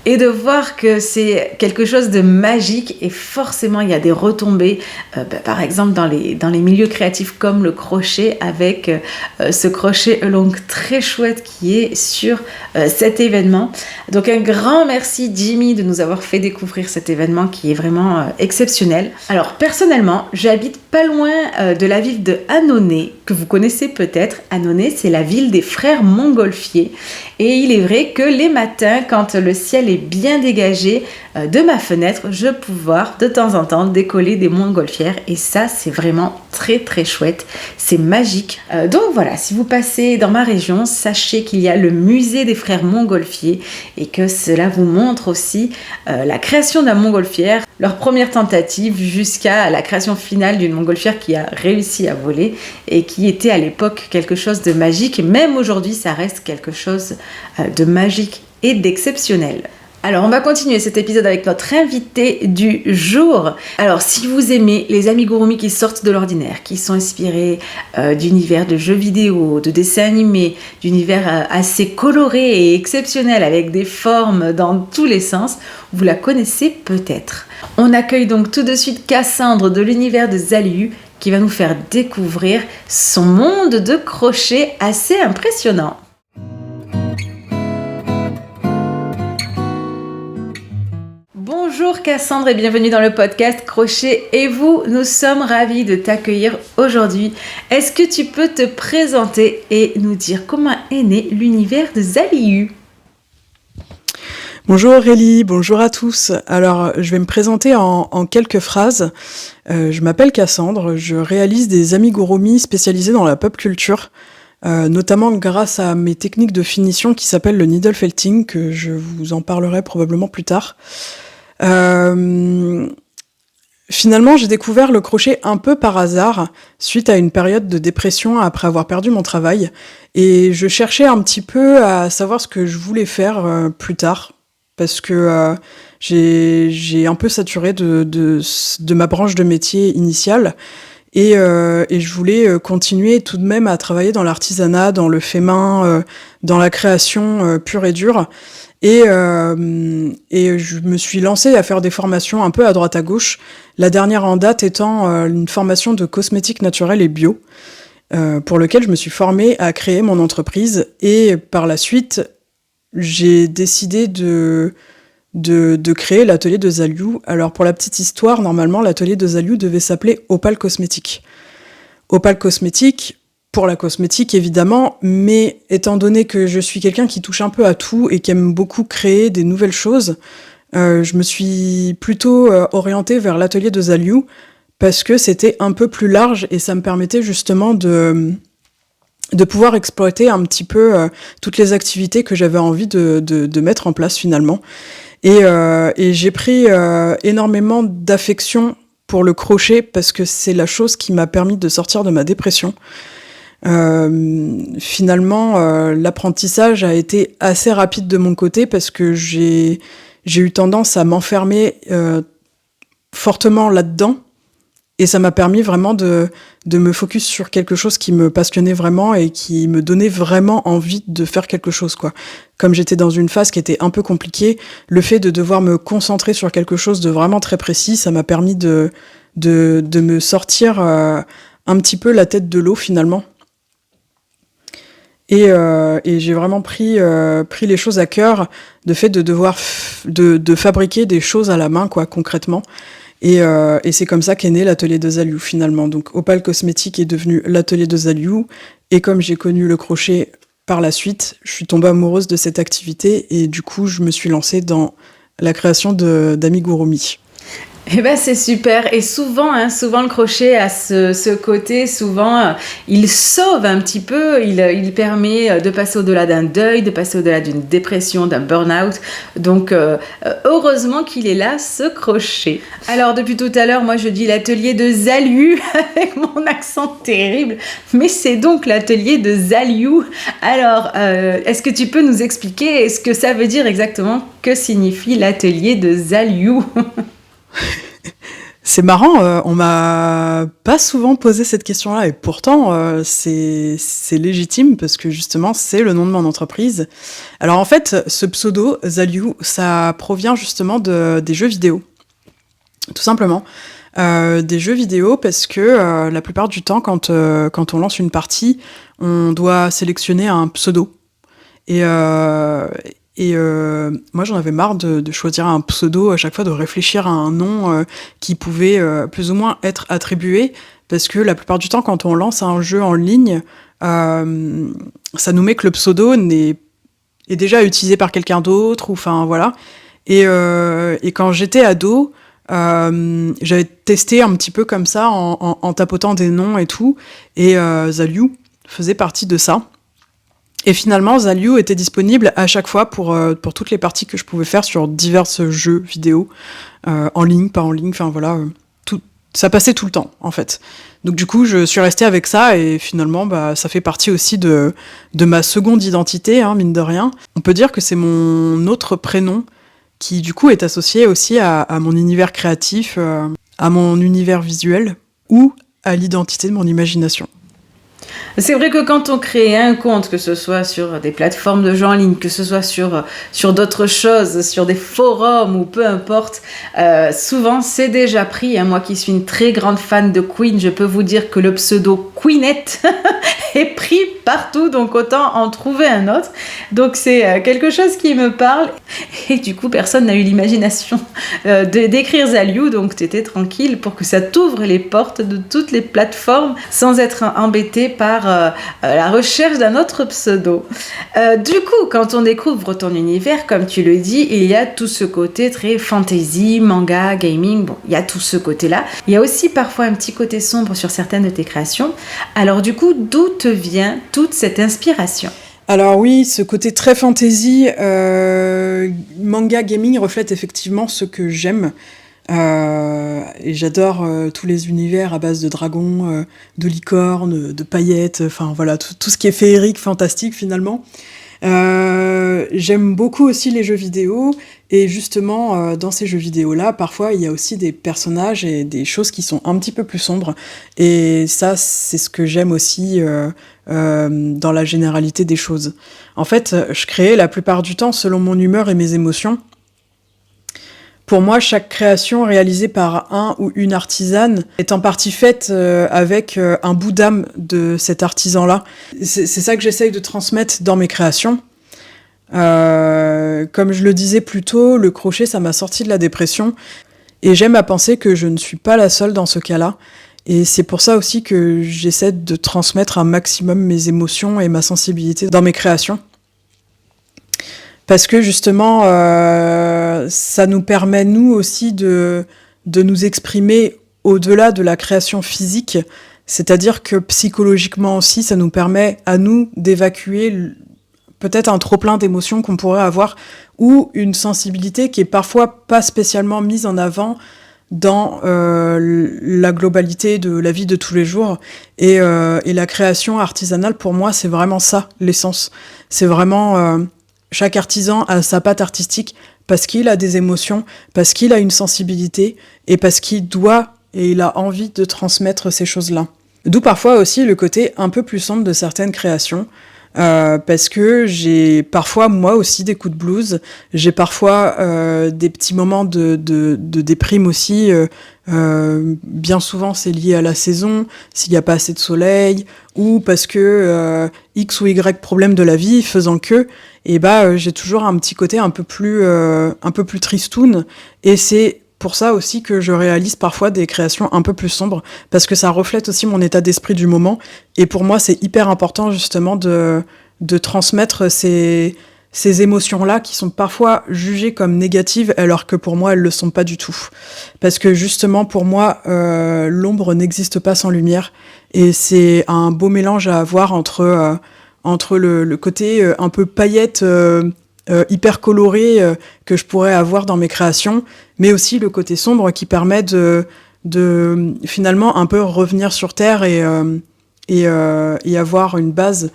et de voir que c'est quelque chose de magique et forcément il y a des retombées, par exemple dans les milieux créatifs comme le crochet avec ce crochet long très chouette qui est sur cet événement. Donc un grand merci Jimmy de nous avoir fait découvrir cet événement qui est vraiment exceptionnel. Alors personnellement, j'habite pas loin de la ville de Annonay, que vous connaissez peut-être. Annonay, c'est la ville des frères Montgolfier. Et il est vrai que les matins, quand le ciel est bien dégagé de ma fenêtre, je peux voir de temps en temps décoller des montgolfières. Et ça, c'est vraiment très très chouette. C'est magique. Donc voilà, si vous passez dans ma région, sachez qu'il y a le musée des frères Montgolfier et que cela vous montre aussi la création de la montgolfière, leur première tentative jusqu'à la création finale d'une montgolfière qui a réussi à voler et qui était à l'époque quelque chose de magique. Même aujourd'hui, ça reste quelque chose de magique et d'exceptionnel. Alors, on va continuer cet épisode avec notre invité du jour. Alors, si vous aimez les amigurumi qui sortent de l'ordinaire, qui sont inspirés d'univers de jeux vidéo, de dessins animés, d'univers assez coloré et exceptionnel avec des formes dans tous les sens, vous la connaissez peut-être. On accueille donc tout de suite Cassandre de l'univers de Zaliu qui va nous faire découvrir son monde de crochet assez impressionnant. Bonjour Cassandre et bienvenue dans le podcast Crochet et vous. Nous sommes ravis de t'accueillir aujourd'hui. Est-ce que tu peux te présenter et nous dire comment est né l'univers de Zaliu ? Bonjour Aurélie, bonjour à tous. Alors, je vais me présenter en quelques phrases. Je m'appelle Cassandre, je réalise des amigurumi spécialisés dans la pop culture, notamment grâce à mes techniques de finition qui s'appellent le needle felting, que je vous en parlerai probablement plus tard. Finalement, j'ai découvert le crochet un peu par hasard, suite à une période de dépression après avoir perdu mon travail, et je cherchais un petit peu à savoir ce que je voulais faire plus tard, parce que j'ai un peu saturé de ma branche de métier initiale, et je voulais continuer tout de même à travailler dans l'artisanat, dans le fait main, dans la création pure et dure. Et je me suis lancée à faire des formations un peu à droite à gauche, la dernière en date étant une formation de cosmétiques naturels et bio, pour lequel je me suis formée à créer mon entreprise, et par la suite, j'ai décidé de créer l'atelier de Zaliu. Alors pour la petite histoire, normalement l'atelier de Zaliu devait s'appeler Opal Cosmétique. Opal Cosmétique, pour la cosmétique évidemment, mais étant donné que je suis quelqu'un qui touche un peu à tout et qui aime beaucoup créer des nouvelles choses, je me suis plutôt orientée vers l'atelier de Zaliu parce que c'était un peu plus large et ça me permettait justement de pouvoir exploiter un petit peu toutes les activités que j'avais envie de mettre en place finalement. Et j'ai pris énormément d'affection pour le crochet parce que c'est la chose qui m'a permis de sortir de ma dépression. Finalement, l'apprentissage a été assez rapide de mon côté parce que j'ai eu tendance à m'enfermer fortement là-dedans, et ça m'a permis vraiment de me focus sur quelque chose qui me passionnait vraiment et qui me donnait vraiment envie de faire quelque chose, quoi. Comme j'étais dans une phase qui était un peu compliquée, le fait de devoir me concentrer sur quelque chose de vraiment très précis, ça m'a permis de me sortir un petit peu la tête de l'eau finalement. Et j'ai vraiment pris les choses à cœur, de fait de devoir de fabriquer des choses à la main, quoi, concrètement. Et c'est comme ça qu'est né l'atelier de Zaliu finalement. Donc Opal Cosmétique est devenu l'atelier de Zaliu, et comme j'ai connu le crochet par la suite, je suis tombée amoureuse de cette activité et du coup je me suis lancée dans la création d'amigurumi. Eh ben c'est super, et souvent le crochet a ce côté, souvent il sauve un petit peu, il permet de passer au-delà d'un deuil, de passer au-delà d'une dépression, d'un burn-out, donc heureusement qu'il est là, ce crochet. Alors depuis tout à l'heure, moi je dis l'atelier de Zaliu avec mon accent terrible, mais c'est donc l'atelier de Zaliu. Alors est-ce que tu peux nous expliquer ce que ça veut dire exactement, que signifie l'atelier de Zaliu? C'est marrant, on m'a pas souvent posé cette question-là, et pourtant c'est légitime parce que justement c'est le nom de mon entreprise. Alors en fait, ce pseudo Zaliu, ça provient justement des jeux vidéo, tout simplement. Des jeux vidéo parce que la plupart du temps, quand on lance une partie, on doit sélectionner un pseudo. Et moi j'en avais marre de choisir un pseudo à chaque fois, de réfléchir à un nom qui pouvait plus ou moins être attribué, parce que la plupart du temps quand on lance un jeu en ligne, ça nous met que le pseudo est déjà utilisé par quelqu'un d'autre, ou enfin voilà. Et quand j'étais ado, j'avais testé un petit peu comme ça en tapotant des noms et tout, et Zaliu faisait partie de ça. Et finalement, Zaliu était disponible à chaque fois pour toutes les parties que je pouvais faire sur divers jeux vidéo, en ligne, pas en ligne, enfin voilà, ça passait tout le temps, en fait. Donc du coup, je suis restée avec ça, et finalement, ça fait partie aussi de ma seconde identité, hein, mine de rien. On peut dire que c'est mon autre prénom qui du coup est associé aussi à mon univers créatif, à mon univers visuel ou à l'identité de mon imagination. C'est vrai que quand on crée un compte, que ce soit sur des plateformes de jeux en ligne, que ce soit sur d'autres choses, sur des forums ou peu importe, souvent c'est déjà pris. Moi qui suis une très grande fan de Queen, je peux vous dire que le pseudo Queenette est pris partout, donc autant en trouver un autre. Donc c'est quelque chose qui me parle. Et du coup, personne n'a eu l'imagination d'écrire Zaliou, donc t'étais tranquille pour que ça t'ouvre les portes de toutes les plateformes sans être embêté par la recherche d'un autre pseudo. Du coup, quand on découvre ton univers, comme tu le dis, il y a tout ce côté très fantasy, manga, gaming, bon, il y a tout ce côté-là. Il y a aussi parfois un petit côté sombre sur certaines de tes créations. Alors du coup, d'où te vient toute cette inspiration ? Alors oui, ce côté très fantasy, manga gaming reflète effectivement ce que j'aime. Et j'adore tous les univers à base de dragons, de licornes, de paillettes, enfin voilà, tout ce qui est féerique, fantastique finalement. J'aime beaucoup aussi les jeux vidéo, et justement dans ces jeux vidéo là, parfois il y a aussi des personnages et des choses qui sont un petit peu plus sombres, et ça c'est ce que j'aime aussi dans la généralité des choses. En fait, je crée la plupart du temps selon mon humeur et mes émotions. Pour moi, chaque création réalisée par un ou une artisane est en partie faite avec un bout d'âme de cet artisan-là. C'est ça que j'essaye de transmettre dans mes créations. Comme je le disais plus tôt, le crochet, ça m'a sorti de la dépression. Et j'aime à penser que je ne suis pas la seule dans ce cas-là. Et c'est pour ça aussi que j'essaie de transmettre un maximum mes émotions et ma sensibilité dans mes créations. Parce que justement, ça nous permet, nous aussi, de nous exprimer au-delà de la création physique. C'est-à-dire que psychologiquement aussi, ça nous permet à nous d'évacuer peut-être un trop-plein d'émotions qu'on pourrait avoir, ou une sensibilité qui est parfois pas spécialement mise en avant dans la globalité de la vie de tous les jours. Et la création artisanale, pour moi, c'est vraiment ça, l'essence. C'est vraiment... chaque artisan a sa patte artistique parce qu'il a des émotions, parce qu'il a une sensibilité, et parce qu'il doit et il a envie de transmettre ces choses-là. D'où parfois aussi le côté un peu plus sombre de certaines créations, parce que j'ai parfois moi aussi des coups de blues, j'ai parfois des petits moments de déprime aussi, bien souvent c'est lié à la saison, s'il n'y a pas assez de soleil, ou parce que X ou Y problème de la vie faisant que, et j'ai toujours un petit côté un peu plus tristoun, et c'est pour ça aussi que je réalise parfois des créations un peu plus sombres, parce que ça reflète aussi mon état d'esprit du moment, et pour moi c'est hyper important justement de transmettre ces émotions-là qui sont parfois jugées comme négatives, alors que pour moi elles le sont pas du tout. Parce que justement pour moi, l'ombre n'existe pas sans lumière, et c'est un beau mélange à avoir entre le côté un peu paillette, hyper coloré que je pourrais avoir dans mes créations, mais aussi le côté sombre qui permet de finalement un peu revenir sur terre et avoir une base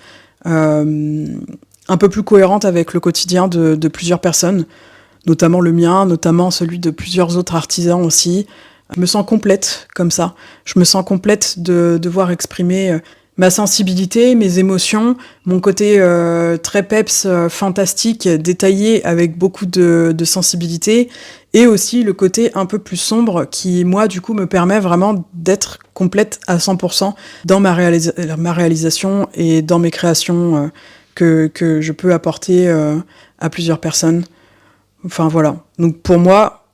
un peu plus cohérente avec le quotidien de plusieurs personnes, notamment le mien, notamment celui de plusieurs autres artisans aussi. Je me sens complète comme ça. Je me sens complète de devoir exprimer ma sensibilité, mes émotions, mon côté très peps, fantastique, détaillé, avec beaucoup de sensibilité, et aussi le côté un peu plus sombre qui, moi, du coup, me permet vraiment d'être complète à 100% dans ma réalisation et dans mes créations que je peux apporter à plusieurs personnes. Enfin, voilà. Donc, pour moi,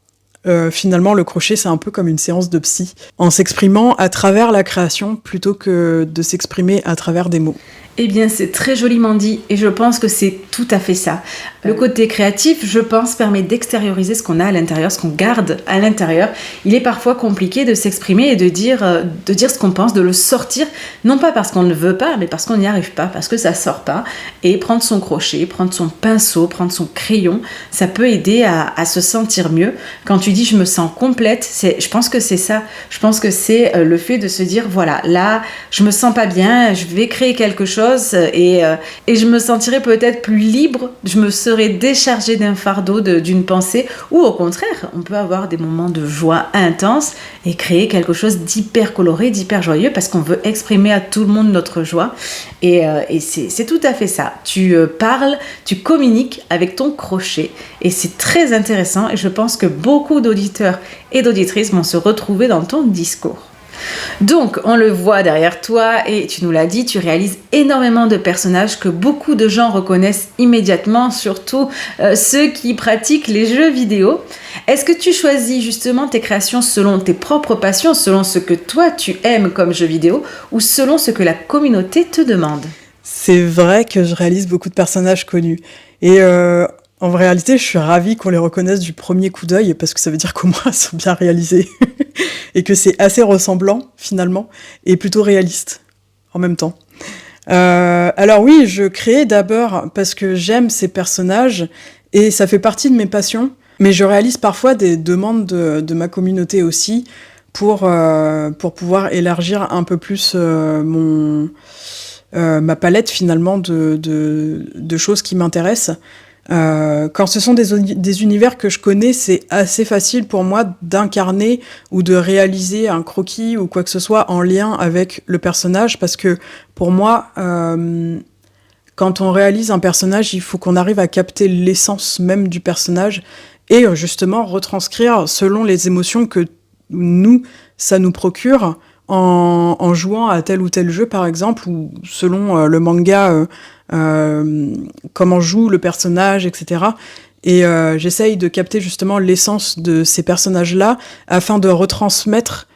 finalement, le crochet, c'est un peu comme une séance de psy, en s'exprimant à travers la création plutôt que de s'exprimer à travers des mots. Eh bien, c'est très joliment dit, et je pense que c'est tout à fait ça. Le côté créatif, je pense, permet d'extérioriser ce qu'on a à l'intérieur, ce qu'on garde à l'intérieur. Il est parfois compliqué de s'exprimer et de dire ce qu'on pense, de le sortir, non pas parce qu'on ne veut pas, mais parce qu'on n'y arrive pas, parce que ça sort pas. Et prendre son crochet, prendre son pinceau, prendre son crayon, ça peut aider à se sentir mieux. Quand tu dis « je me sens complète », je pense que c'est ça. Je pense que c'est le fait de se dire « voilà, là, je me sens pas bien, je vais créer quelque chose, choses et je me sentirais peut-être plus libre, je me serais déchargée d'un fardeau, d'une pensée, ou au contraire, on peut avoir des moments de joie intense et créer quelque chose d'hyper coloré, d'hyper joyeux parce qu'on veut exprimer à tout le monde notre joie et c'est tout à fait ça. Tu parles, tu communiques avec ton crochet et c'est très intéressant et je pense que beaucoup d'auditeurs et d'auditrices vont se retrouver dans ton discours. Donc, on le voit derrière toi et tu nous l'as dit, tu réalises énormément de personnages que beaucoup de gens reconnaissent immédiatement, surtout ceux qui pratiquent les jeux vidéo. Est-ce que tu choisis justement tes créations selon tes propres passions, selon ce que toi tu aimes comme jeu vidéo ou selon ce que la communauté te demande ? C'est vrai que je réalise beaucoup de personnages connus. Et en réalité, je suis ravie qu'on les reconnaisse du premier coup d'œil parce que ça veut dire qu'au moins, ils sont bien réalisés. Et que c'est assez ressemblant, finalement, et plutôt réaliste, en même temps. Alors oui, je crée d'abord parce que j'aime ces personnages, et ça fait partie de mes passions, mais je réalise parfois des demandes de ma communauté aussi, pour pouvoir élargir un peu plus ma palette, finalement, de choses qui m'intéressent. Quand ce sont des univers que je connais, c'est assez facile pour moi d'incarner ou de réaliser un croquis ou quoi que ce soit en lien avec le personnage parce que pour moi, quand on réalise un personnage, il faut qu'on arrive à capter l'essence même du personnage et justement retranscrire selon les émotions que ça nous procure en jouant à tel ou tel jeu par exemple ou selon le manga comment joue le personnage, etc. Et j'essaye de capter justement l'essence de ces personnages-là afin de retransmettre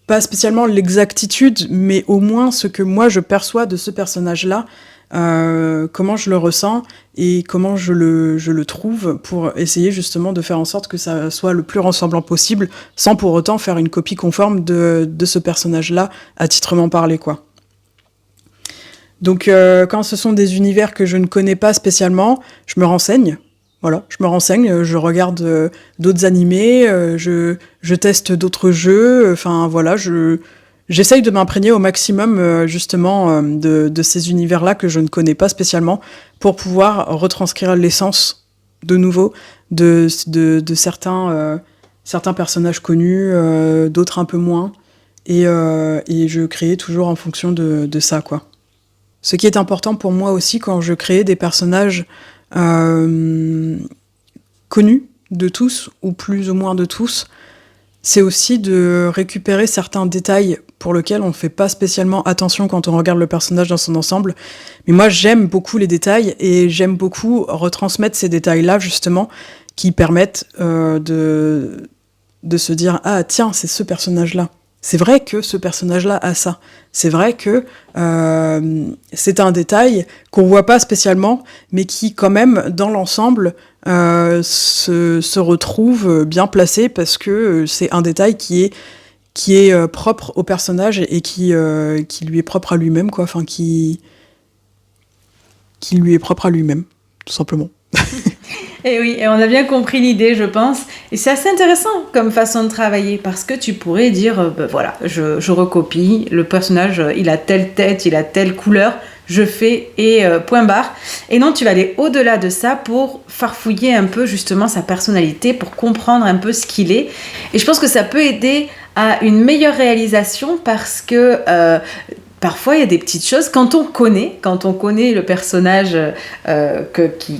pas spécialement l'exactitude, mais au moins ce que moi je perçois de ce personnage-là, comment je le ressens et comment je le trouve pour essayer justement de faire en sorte que ça soit le plus ressemblant possible sans pour autant faire une copie conforme de ce personnage-là à titrement parler, quoi. Donc quand ce sont des univers que je ne connais pas spécialement, je me renseigne. Voilà, je me renseigne, je regarde d'autres animés, je teste d'autres jeux, enfin voilà, j'essaye de m'imprégner au maximum justement de ces univers-là que je ne connais pas spécialement pour pouvoir retranscrire l'essence de nouveau de certains personnages connus, d'autres un peu moins, et je crée toujours en fonction de ça, quoi. Ce qui est important pour moi aussi quand je crée des personnages connus de tous, ou plus ou moins de tous, c'est aussi de récupérer certains détails pour lesquels on ne fait pas spécialement attention quand on regarde le personnage dans son ensemble. Mais moi, j'aime beaucoup les détails et j'aime beaucoup retransmettre ces détails-là, justement, qui permettent de se dire « Ah, tiens, c'est ce personnage-là ». C'est vrai que ce personnage-là a ça. C'est vrai que c'est un détail qu'on voit pas spécialement, mais qui, quand même, dans l'ensemble, se retrouve bien placé parce que c'est un détail qui est propre au personnage et qui lui est propre à lui-même, quoi. Enfin, qui lui est propre à lui-même, tout simplement. Et oui, et on a bien compris l'idée, je pense. Et c'est assez intéressant comme façon de travailler parce que tu pourrais dire, voilà, je recopie, le personnage, il a telle tête, il a telle couleur, je fais et point barre. Et non, tu vas aller au-delà de ça pour farfouiller un peu justement sa personnalité, pour comprendre un peu ce qu'il est. Et je pense que ça peut aider à une meilleure réalisation parce que parfois, il y a des petites choses, quand on connaît le personnage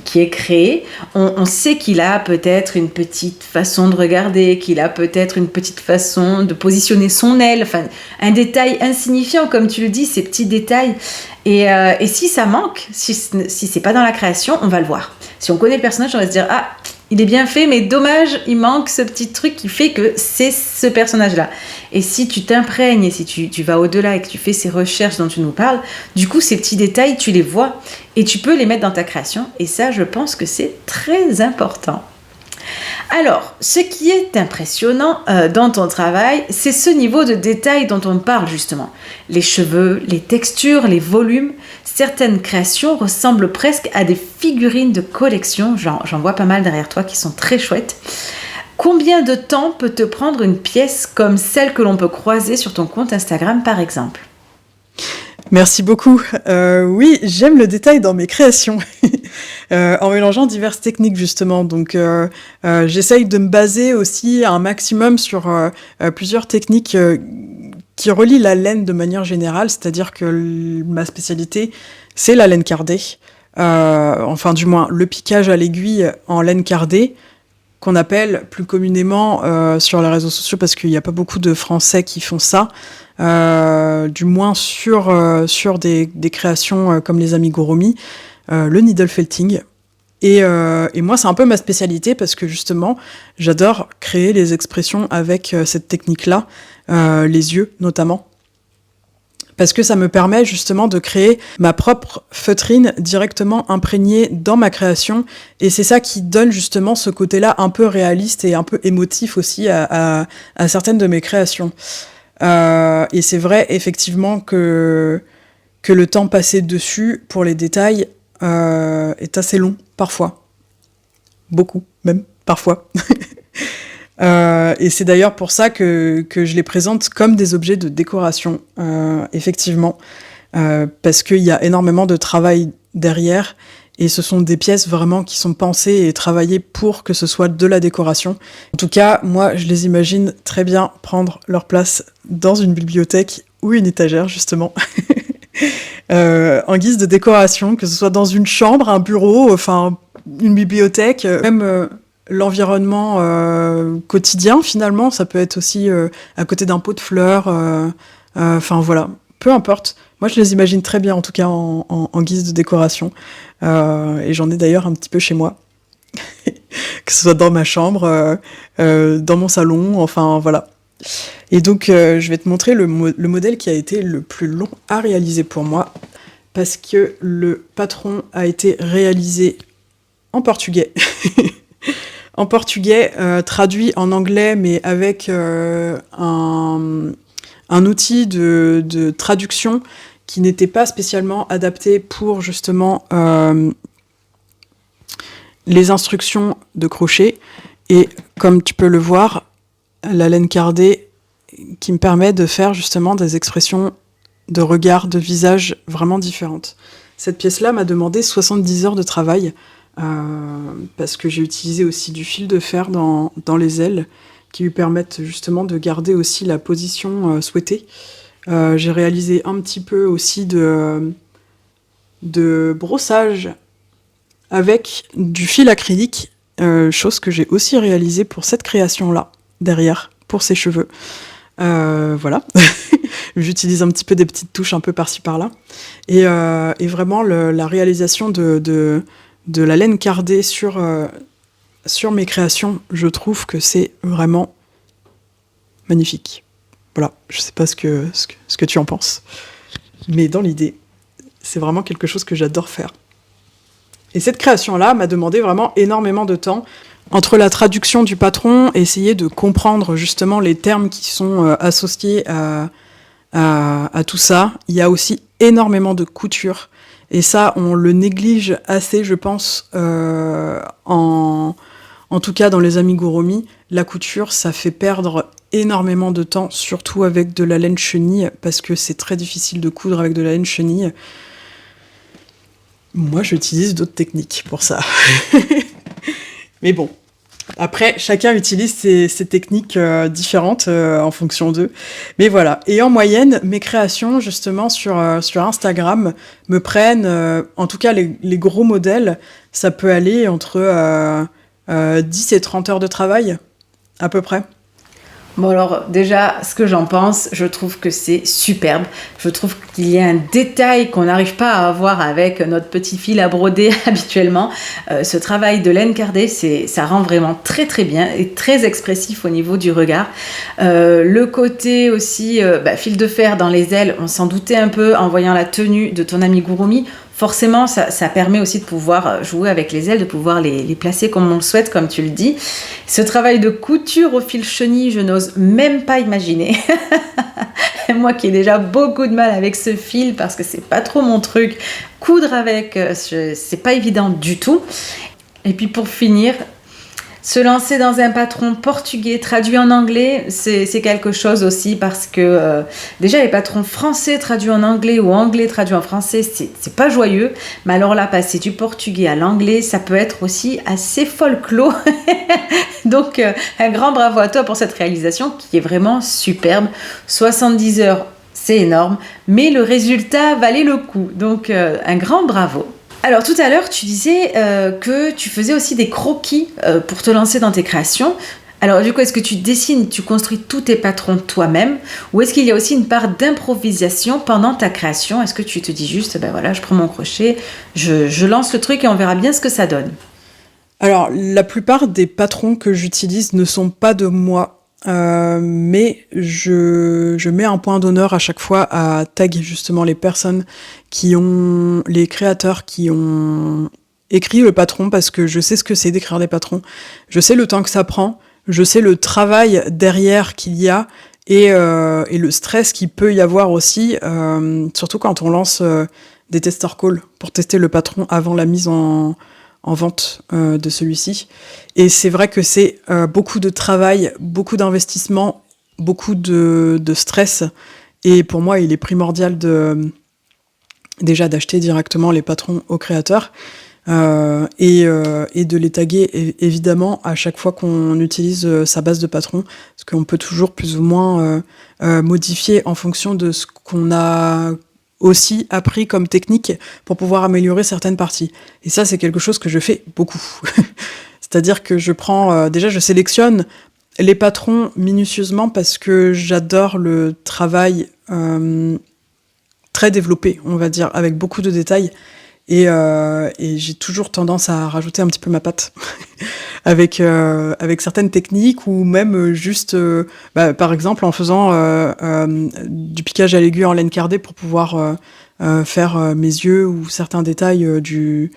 qui est créé, on sait qu'il a peut-être une petite façon de regarder, qu'il a peut-être une petite façon de positionner son aile, enfin, un détail insignifiant, comme tu le dis, ces petits détails. Et si ça manque, si c'est pas dans la création, on va le voir. Si on connaît le personnage, on va se dire « Ah, il est bien fait, mais dommage, il manque ce petit truc qui fait que c'est ce personnage-là. » Et si tu t'imprègnes, et si tu vas au-delà et que tu fais ces recherches dont tu nous parles, du coup, ces petits détails, tu les vois et tu peux les mettre dans ta création. Et ça, je pense que c'est très important. Alors, ce qui est impressionnant dans ton travail, c'est ce niveau de détail dont on parle justement. Les cheveux, les textures, les volumes. Certaines créations ressemblent presque à des figurines de collection. J'en vois pas mal derrière toi qui sont très chouettes. Combien de temps peut te prendre une pièce comme celle que l'on peut croiser sur ton compte Instagram par exemple ? Merci beaucoup. Oui, j'aime le détail dans mes créations, en mélangeant diverses techniques justement. Donc, j'essaye de me baser aussi un maximum sur plusieurs techniques qui relient la laine de manière générale, c'est-à-dire que ma spécialité, c'est la laine cardée. Enfin, du moins, le piquage à l'aiguille en laine cardée, qu'on appelle plus communément sur les réseaux sociaux, parce qu'il n'y a pas beaucoup de Français qui font ça, du moins sur des créations comme les amigurumis, le needle felting. Et moi, c'est un peu ma spécialité parce que justement, j'adore créer les expressions avec cette technique-là, les yeux notamment. Parce que ça me permet justement de créer ma propre feutrine directement imprégnée dans ma création. Et c'est ça qui donne justement ce côté-là un peu réaliste et un peu émotif aussi à certaines de mes créations. Et c'est vrai effectivement que le temps passé dessus pour les détails est assez long parfois. Beaucoup même, parfois. Et c'est d'ailleurs pour ça que je les présente comme des objets de décoration, effectivement, parce qu'il y a énormément de travail derrière, et ce sont des pièces vraiment qui sont pensées et travaillées pour que ce soit de la décoration. En tout cas, moi, je les imagine très bien prendre leur place dans une bibliothèque ou une étagère, justement, en guise de décoration, que ce soit dans une chambre, un bureau, enfin, une bibliothèque, même... l'environnement quotidien, finalement, ça peut être aussi à côté d'un pot de fleurs, enfin voilà, peu importe. Moi, je les imagine très bien, en tout cas, en guise de décoration. Et j'en ai d'ailleurs un petit peu chez moi, que ce soit dans ma chambre, dans mon salon, enfin voilà. Et donc, je vais te montrer le modèle qui a été le plus long à réaliser pour moi, parce que le patron a été réalisé en portugais. En portugais, traduit en anglais, mais avec un outil de traduction qui n'était pas spécialement adapté pour justement les instructions de crochet. Et comme tu peux le voir, la laine cardée qui me permet de faire justement des expressions de regard, de visage vraiment différentes. Cette pièce-là m'a demandé 70 heures de travail, parce que j'ai utilisé aussi du fil de fer dans les ailes qui lui permettent justement de garder aussi la position souhaitée. J'ai réalisé un petit peu aussi de brossage avec du fil acrylique, chose que j'ai aussi réalisée pour cette création-là, derrière, pour ses cheveux. Voilà, j'utilise un petit peu des petites touches un peu par-ci par-là. Et vraiment, la réalisation de la laine cardée sur mes créations, je trouve que c'est vraiment magnifique. Voilà, je sais pas ce que tu en penses, mais dans l'idée, c'est vraiment quelque chose que j'adore faire. Et cette création-là m'a demandé vraiment énormément de temps, entre la traduction du patron et essayer de comprendre justement les termes qui sont associés à tout ça. Il y a aussi énormément de couture. Et ça, on le néglige assez, je pense, en tout cas dans les amigurumis. La couture, ça fait perdre énormément de temps, surtout avec de la laine chenille, parce que c'est très difficile de coudre avec de la laine chenille. Moi, j'utilise d'autres techniques pour ça. Mais bon, après, chacun utilise ses techniques différentes en fonction d'eux. Mais voilà. Et en moyenne, mes créations, justement, sur Instagram, me prennent, en tout cas, les gros modèles, ça peut aller entre 10 et 30 heures de travail, à peu près. Bon alors déjà, ce que j'en pense, je trouve que c'est superbe. Je trouve qu'il y a un détail qu'on n'arrive pas à avoir avec notre petit fil à broder habituellement. Ce travail de laine cardée, ça rend vraiment très très bien et très expressif au niveau du regard. Le côté aussi fil de fer dans les ailes, on s'en doutait un peu en voyant la tenue de ton amigurumi. Forcément, ça permet aussi de pouvoir jouer avec les ailes, de pouvoir les placer comme on le souhaite, comme tu le dis. Ce travail de couture au fil chenille, je n'ose même pas imaginer. Moi qui ai déjà beaucoup de mal avec ce fil, parce que c'est pas trop mon truc, coudre avec, c'est pas évident du tout. Et puis pour finir, Se lancer dans un patron portugais traduit en anglais, c'est quelque chose aussi parce que déjà les patrons français traduits en anglais ou anglais traduits en français, c'est pas joyeux. Mais alors là, passer du portugais à l'anglais, ça peut être aussi assez folklore. Donc un grand bravo à toi pour cette réalisation qui est vraiment superbe. 70 heures, c'est énorme, mais le résultat valait le coup. Donc un grand bravo. Alors tout à l'heure, tu disais que tu faisais aussi des croquis pour te lancer dans tes créations. Alors du coup, est-ce que tu dessines, tu construis tous tes patrons toi-même ou est-ce qu'il y a aussi une part d'improvisation pendant ta création? Est-ce que tu te dis juste, ben voilà, je prends mon crochet, je lance le truc et on verra bien ce que ça donne? Alors, la plupart des patrons que j'utilise ne sont pas de moi. Mais je mets un point d'honneur à chaque fois à taguer justement les créateurs qui ont écrit le patron parce que je sais ce que c'est d'écrire des patrons, je sais le temps que ça prend, je sais le travail derrière qu'il y a et le stress qu'il peut y avoir aussi, surtout quand on lance des tester calls pour tester le patron avant la mise en vente de celui-ci. Et c'est vrai que c'est beaucoup de travail, beaucoup d'investissement, beaucoup de stress. Et pour moi, il est primordial déjà d'acheter directement les patrons aux créateurs et de les taguer évidemment à chaque fois qu'on utilise sa base de patron, parce qu'on peut toujours plus ou moins modifier en fonction de ce qu'on a aussi appris comme technique pour pouvoir améliorer certaines parties. Et ça, c'est quelque chose que je fais beaucoup. C'est-à-dire que je prends... déjà, je sélectionne les patrons minutieusement parce que j'adore le travail très développé, on va dire, avec beaucoup de détails. Et j'ai toujours tendance à rajouter un petit peu ma patte avec certaines techniques ou même juste, par exemple, en faisant du piquage à l'aiguille en laine cardée pour pouvoir faire mes yeux ou certains détails du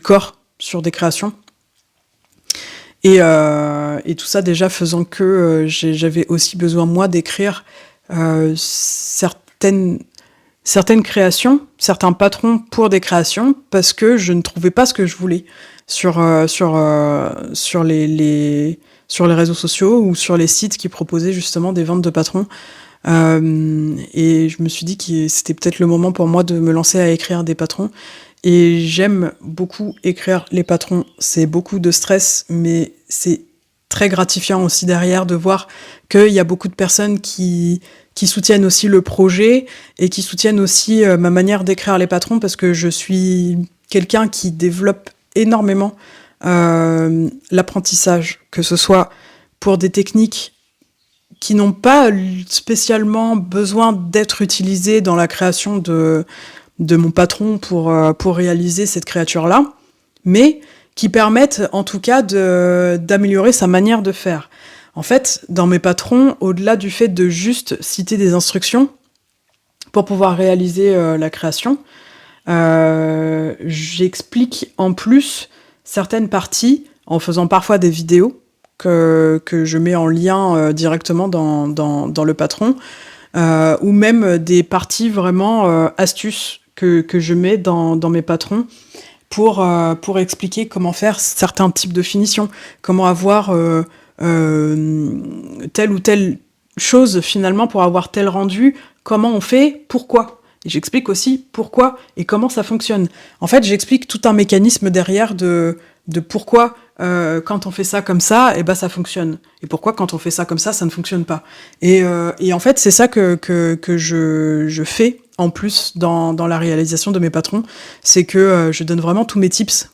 corps sur des créations. Et tout ça déjà faisant que j'avais aussi besoin, moi, d'écrire certaines créations, certains patrons pour des créations, parce que je ne trouvais pas ce que je voulais sur les réseaux sociaux ou sur les sites qui proposaient justement des ventes de patrons. Et je me suis dit que c'était peut-être le moment pour moi de me lancer à écrire des patrons. Et j'aime beaucoup écrire les patrons. C'est beaucoup de stress, mais c'est très gratifiant aussi derrière de voir qu'il y a beaucoup de personnes qui soutiennent aussi le projet et qui soutiennent aussi ma manière d'écrire les patrons, parce que je suis quelqu'un qui développe énormément l'apprentissage, que ce soit pour des techniques qui n'ont pas spécialement besoin d'être utilisées dans la création de mon patron pour réaliser cette créature-là, mais qui permettent en tout cas d'améliorer sa manière de faire. En fait, dans mes patrons, au-delà du fait de juste citer des instructions pour pouvoir réaliser la création, j'explique en plus certaines parties en faisant parfois des vidéos que je mets en lien directement dans le patron, ou même des parties vraiment astuces que je mets dans mes patrons pour expliquer comment faire certains types de finitions, comment avoir telle ou telle chose finalement pour avoir tel rendu, comment on fait, pourquoi. Et j'explique aussi pourquoi et comment ça fonctionne. En fait, j'explique tout un mécanisme derrière de pourquoi quand on fait ça comme ça, et ben ça fonctionne. Et pourquoi quand on fait ça comme ça ne fonctionne pas. Et en fait, c'est ça que je fais en plus dans la réalisation de mes patrons, c'est que je donne vraiment tous mes tips.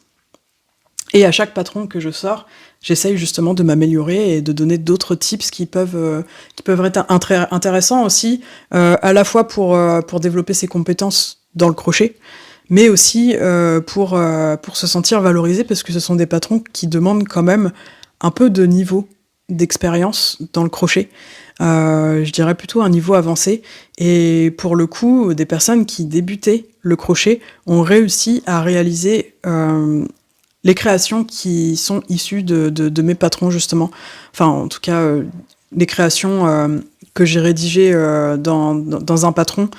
Et à chaque patron que je sors, j'essaye justement de m'améliorer et de donner d'autres tips qui peuvent être intéressants aussi, à la fois pour développer ses compétences dans le crochet, mais aussi pour se sentir valorisé, parce que ce sont des patrons qui demandent quand même un peu de niveau d'expérience dans le crochet. Je dirais plutôt un niveau avancé. Et pour le coup, des personnes qui débutaient le crochet ont réussi à réaliser les créations qui sont issues de mes patrons, justement. Enfin, en tout cas, les créations que j'ai rédigées dans un patron.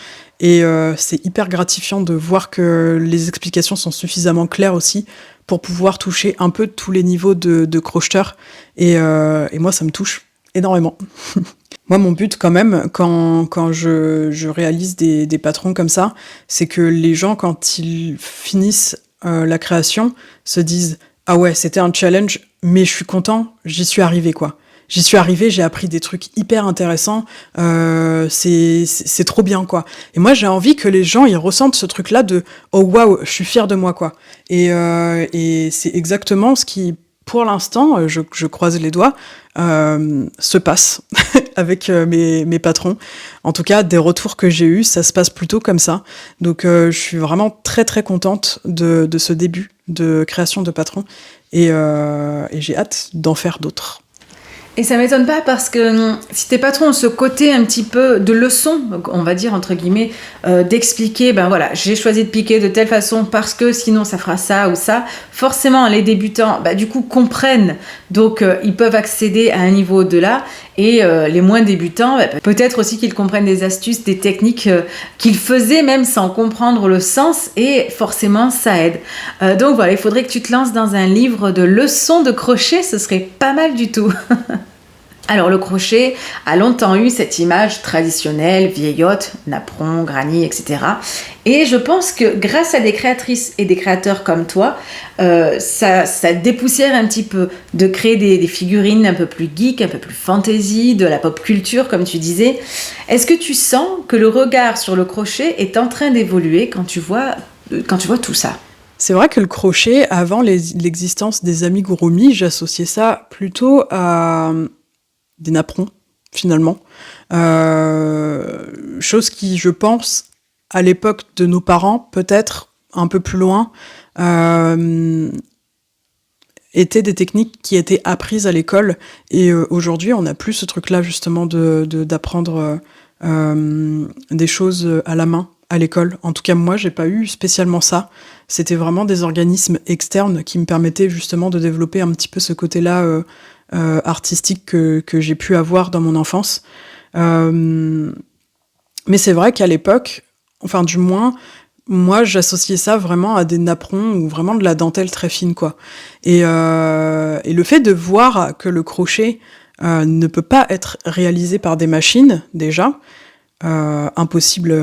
Et c'est hyper gratifiant de voir que les explications sont suffisamment claires aussi pour pouvoir toucher un peu tous les niveaux de crocheteurs. Et moi, ça me touche énormément. Moi, mon but quand même, quand je réalise des patrons comme ça, c'est que les gens, quand ils finissent la création, se disent « Ah ouais, c'était un challenge, mais je suis content, j'y suis arrivé, quoi. » J'y suis arrivée, j'ai appris des trucs hyper intéressants, c'est trop bien, quoi. Et moi, j'ai envie que les gens, ils ressentent ce truc-là de « Oh waouh, je suis fière de moi, quoi. » Et c'est exactement ce qui, pour l'instant, je croise les doigts, se passe avec mes patrons. En tout cas, des retours que j'ai eus, ça se passe plutôt comme ça. Donc, je suis vraiment très, très contente de ce début de création de patron. Et j'ai hâte d'en faire d'autres. Et ça m'étonne pas parce que si tes patrons ont ce côté un petit peu de leçon, on va dire entre guillemets, d'expliquer, ben voilà, j'ai choisi de piquer de telle façon parce que sinon ça fera ça ou ça, forcément les débutants, du coup comprennent, donc ils peuvent accéder à un niveau au-delà, et les moins débutants, peut-être aussi qu'ils comprennent des astuces, des techniques qu'ils faisaient même sans comprendre le sens, et forcément ça aide. Donc voilà, il faudrait que tu te lances dans un livre de leçons de crochet, ce serait pas mal du tout. Alors le crochet a longtemps eu cette image traditionnelle, vieillotte, napperon, granny, etc. Et je pense que grâce à des créatrices et des créateurs comme toi, ça dépoussière un petit peu de créer des figurines un peu plus geek, un peu plus fantasy, de la pop culture comme tu disais. Est-ce que tu sens que le regard sur le crochet est en train d'évoluer quand tu vois tout ça ? C'est vrai que le crochet, avant l'existence des amigurumi, j'associais ça plutôt à des napperons, finalement. Chose qui, je pense, à l'époque de nos parents, peut-être un peu plus loin, étaient des techniques qui étaient apprises à l'école. Et aujourd'hui, on n'a plus ce truc-là, justement, d'apprendre des choses à la main à l'école. En tout cas, moi, j'ai pas eu spécialement ça. C'était vraiment des organismes externes qui me permettaient justement de développer un petit peu ce côté-là artistique que j'ai pu avoir dans mon enfance. Mais c'est vrai qu'à l'époque, enfin du moins, moi j'associais ça vraiment à des napperons ou vraiment de la dentelle très fine, quoi. Et le fait de voir que le crochet ne peut pas être réalisé par des machines, déjà, impossible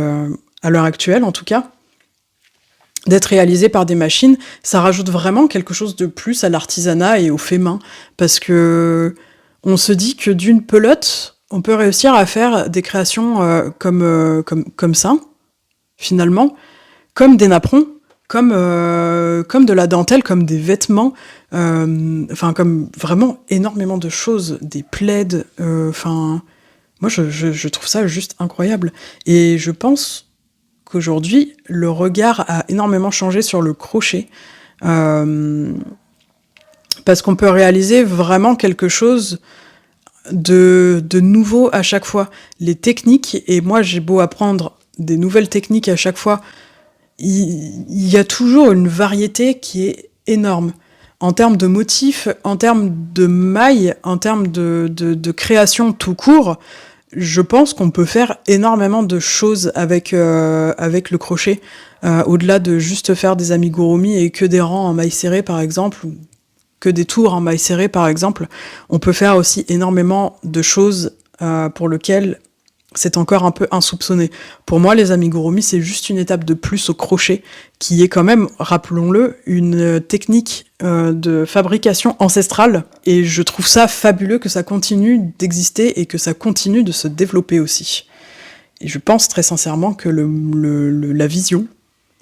à l'heure actuelle en tout cas, d'être réalisé par des machines, ça rajoute vraiment quelque chose de plus à l'artisanat et au fait main, parce que on se dit que d'une pelote, on peut réussir à faire des créations comme ça, finalement, comme des napperons, comme de la dentelle, comme des vêtements, comme vraiment énormément de choses, des plaids, moi je trouve ça juste incroyable. Et je pense qu'aujourd'hui, le regard a énormément changé sur le crochet, parce qu'on peut réaliser vraiment quelque chose de nouveau à chaque fois. Les techniques, et moi j'ai beau apprendre des nouvelles techniques à chaque fois, il y a toujours une variété qui est énorme. En termes de motifs, en termes de mailles, en termes de création tout court, je pense qu'on peut faire énormément de choses avec le crochet, au-delà de juste faire des amigurumi et que des rangs en mailles serrées par exemple, ou que des tours en mailles serrées par exemple. On peut faire aussi énormément de choses pour lesquelles c'est encore un peu insoupçonné. Pour moi, les amigurumi, c'est juste une étape de plus au crochet, qui est quand même, rappelons-le, une technique de fabrication ancestrale. Et je trouve ça fabuleux que ça continue d'exister et que ça continue de se développer aussi. Et je pense très sincèrement que la vision,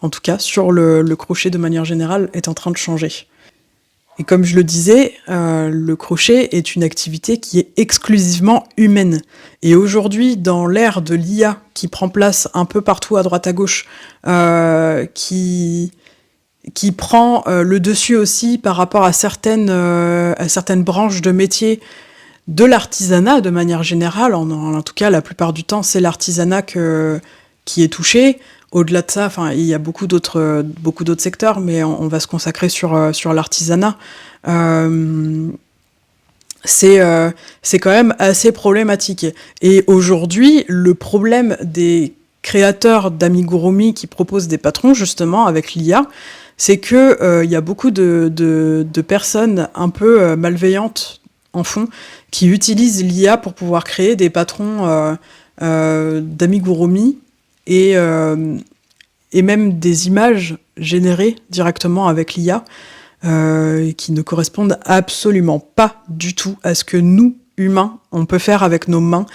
en tout cas, sur le crochet de manière générale, est en train de changer. Et comme je le disais, le crochet est une activité qui est exclusivement humaine. Et aujourd'hui, dans l'ère de l'IA qui prend place un peu partout à droite à gauche, qui prend le dessus aussi par rapport à certaines branches de métiers de l'artisanat de manière générale, en tout cas la plupart du temps c'est l'artisanat qui est touché. Au-delà de ça, il y a beaucoup d'autres secteurs, mais on va se consacrer sur l'artisanat. c'est quand même assez problématique. Et aujourd'hui, le problème des créateurs d'amigurumi qui proposent des patrons, justement, avec l'IA, c'est que y a beaucoup de personnes un peu malveillantes en fond qui utilisent l'IA pour pouvoir créer des patrons d'amigurumi et même des images générées directement avec l'IA qui ne correspondent absolument pas du tout à ce que nous, humains, on peut faire avec nos mains.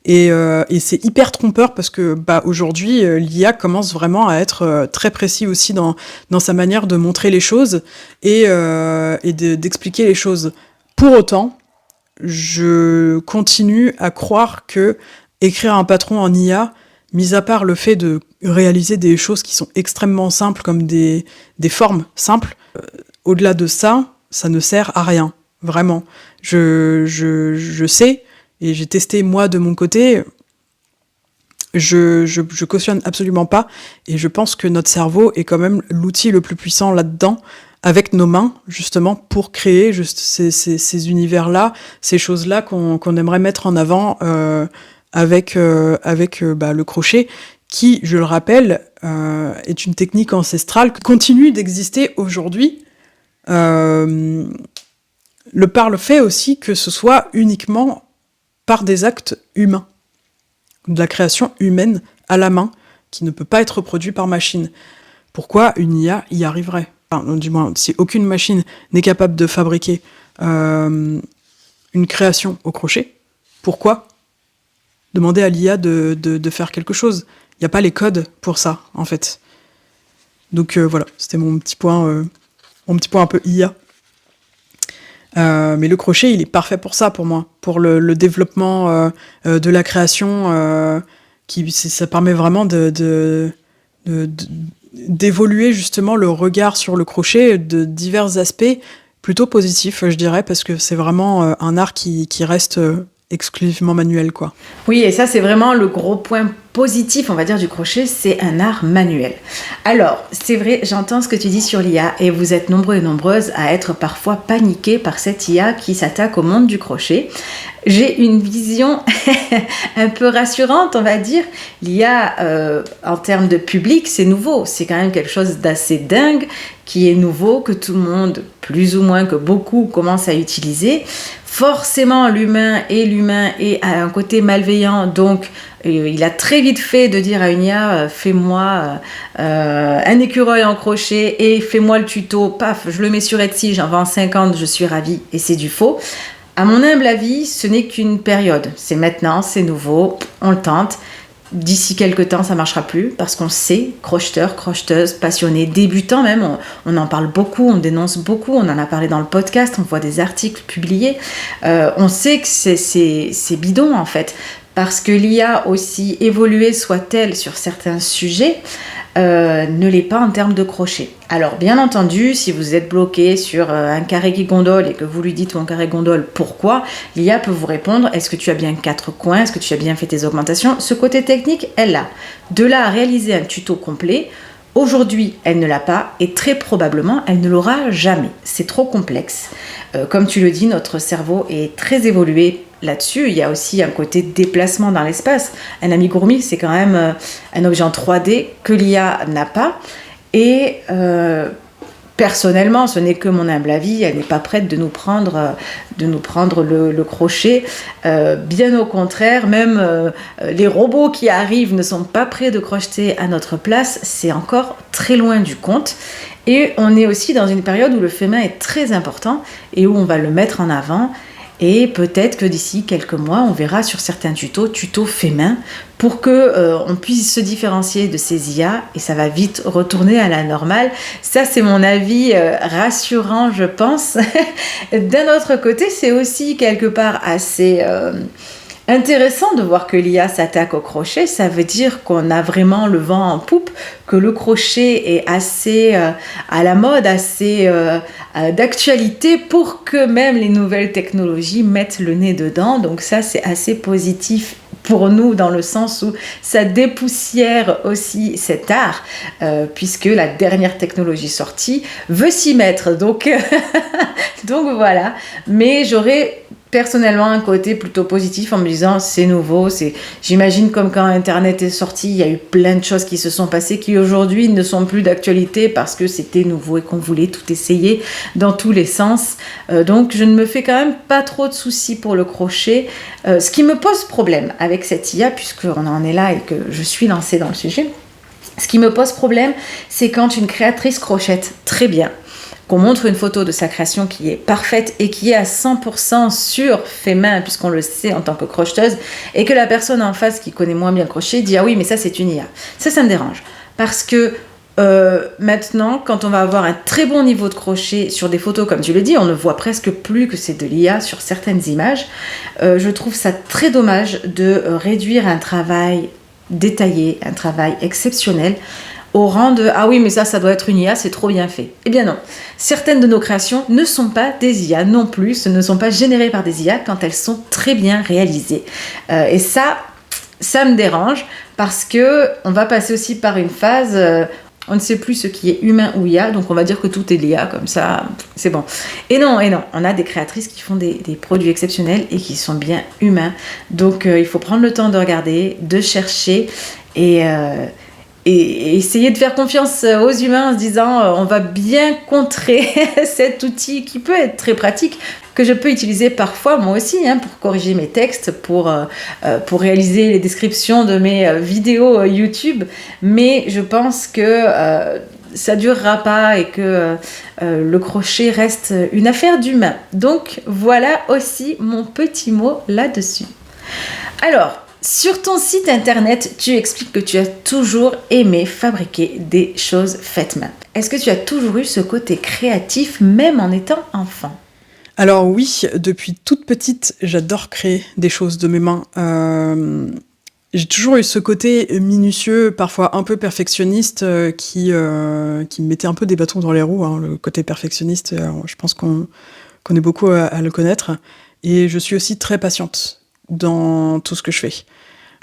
Et c'est hyper trompeur parce que aujourd'hui, l'IA commence vraiment à être très précis aussi dans sa manière de montrer les choses et d'expliquer les choses. Pour autant, je continue à croire que écrire un patron en IA, mis à part le fait de réaliser des choses qui sont extrêmement simples, comme des formes simples, au-delà de ça, ça ne sert à rien, vraiment. Je sais, et j'ai testé moi de mon côté, je cautionne absolument pas, et je pense que notre cerveau est quand même l'outil le plus puissant là-dedans, avec nos mains, justement, pour créer juste ces univers-là, ces choses-là qu'on aimerait mettre en avant avec le crochet, qui, je le rappelle, est une technique ancestrale qui continue d'exister aujourd'hui, par le fait aussi que ce soit uniquement par des actes humains, de la création humaine à la main, qui ne peut pas être reproduit par machine. Pourquoi une IA y arriverait ? Enfin, du moins, si aucune machine n'est capable de fabriquer une création au crochet, pourquoi demander à l'IA de faire quelque chose ? Il n'y a pas les codes pour ça, en fait. Donc voilà, c'était mon petit point un peu IA. Mais le crochet, il est parfait pour ça, pour moi. Pour le développement de la création, ça permet vraiment d'évoluer justement le regard sur le crochet de divers aspects plutôt positifs, je dirais, parce que c'est vraiment un art qui reste exclusivement manuel, quoi. Oui, et ça, c'est vraiment le gros point positif, on va dire, du crochet, c'est un art manuel. Alors, c'est vrai, j'entends ce que tu dis sur l'IA, et vous êtes nombreux et nombreuses à être parfois paniqués par cette IA qui s'attaque au monde du crochet. J'ai une vision un peu rassurante, on va dire. L'IA, en termes de public, c'est nouveau. C'est quand même quelque chose d'assez dingue, qui est nouveau, que tout le monde, plus ou moins que beaucoup, commence à utiliser. Forcément, l'humain est à un côté malveillant, donc il a très vite fait de dire à une IA fais-moi un écureuil en crochet et fais-moi le tuto, paf, je le mets sur Etsy, j'en vends 50, je suis ravie, et c'est du faux. À mon humble avis, ce n'est qu'une période. C'est maintenant, c'est nouveau, on le tente. D'ici quelques temps, ça ne marchera plus parce qu'on sait, crocheteurs, crocheteuses, passionnés, débutants même, on en parle beaucoup, on dénonce beaucoup, on en a parlé dans le podcast, on voit des articles publiés. On sait que c'est bidon en fait, parce que l'IA, aussi évoluée soit-elle sur certains sujets, ne l'est pas en termes de crochet. Alors bien entendu, si vous êtes bloqué sur un carré qui gondole et que vous lui dites mon carré gondole, pourquoi, l'IA peut vous répondre, est-ce que tu as bien 4 coins, est-ce que tu as bien fait tes augmentations ? Ce côté technique, elle l'a. De là à réaliser un tuto complet, aujourd'hui elle ne l'a pas et très probablement elle ne l'aura jamais. C'est trop complexe. Comme tu le dis, notre cerveau est très évolué là-dessus. Il y a aussi un côté déplacement dans l'espace. Un amigurumi, c'est quand même un objet en 3D que l'IA n'a pas. Et personnellement, ce n'est que mon humble avis, elle n'est pas prête de nous prendre le crochet. Bien au contraire, même les robots qui arrivent ne sont pas prêts de crocheter à notre place. C'est encore très loin du compte. Et on est aussi dans une période où le fait main est très important et où on va le mettre en avant. Et peut-être que d'ici quelques mois, on verra sur certains tutos fait main pour qu'on puisse se différencier de ces IA et ça va vite retourner à la normale. Ça, c'est mon avis rassurant, je pense. D'un autre côté, c'est aussi quelque part assez intéressant de voir que l'IA s'attaque au crochet. Ça veut dire qu'on a vraiment le vent en poupe, que le crochet est assez à la mode, assez d'actualité pour que même les nouvelles technologies mettent le nez dedans. Donc ça, c'est assez positif pour nous dans le sens où ça dépoussière aussi cet art puisque la dernière technologie sortie veut s'y mettre. Donc voilà. Mais j'aurais personnellement un côté plutôt positif en me disant c'est nouveau, j'imagine comme quand Internet est sorti, il y a eu plein de choses qui se sont passées qui aujourd'hui ne sont plus d'actualité parce que c'était nouveau et qu'on voulait tout essayer dans tous les sens. Donc je ne me fais quand même pas trop de soucis pour le crochet. Ce qui me pose problème avec cette IA, puisqu'on en est là et que je suis lancée dans le sujet, ce qui me pose problème, c'est quand une créatrice crochette très bien, qu'on montre une photo de sa création qui est parfaite et qui est à 100% sur fait main, puisqu'on le sait en tant que crocheteuse, et que la personne en face qui connaît moins bien le crochet dit « Ah oui, mais ça c'est une IA ». Ça me dérange. Parce que maintenant, quand on va avoir un très bon niveau de crochet sur des photos, comme tu le dis, on ne voit presque plus que c'est de l'IA sur certaines images. Je trouve ça très dommage de réduire un travail détaillé, un travail exceptionnel, au rang de « Ah oui, mais ça doit être une IA, c'est trop bien fait ». Eh bien non, certaines de nos créations ne sont pas des IA non plus, ce ne sont pas générées par des IA quand elles sont très bien réalisées. Et ça me dérange parce qu'on va passer aussi par une phase… on ne sait plus ce qui est humain ou IA, donc on va dire que tout est l'IA, comme ça, c'est bon. Et non, on a des créatrices qui font des produits exceptionnels et qui sont bien humains. Donc il faut prendre le temps de regarder, de chercher et essayer de faire confiance aux humains en se disant on va bien contrer cet outil qui peut être très pratique, que je peux utiliser parfois moi aussi pour corriger mes textes, pour réaliser les descriptions de mes vidéos YouTube, mais je pense que ça durera pas et que le crochet reste une affaire d'humain. Donc voilà aussi mon petit mot là-dessus. Alors, sur ton site internet, tu expliques que tu as toujours aimé fabriquer des choses faites main. Est-ce que tu as toujours eu ce côté créatif, même en étant enfant ? Alors oui, depuis toute petite, j'adore créer des choses de mes mains. J'ai toujours eu ce côté minutieux, parfois un peu perfectionniste, qui me mettait un peu des bâtons dans les roues. Le côté perfectionniste, je pense qu'on est beaucoup à le connaître. Et je suis aussi très patiente dans tout ce que je fais.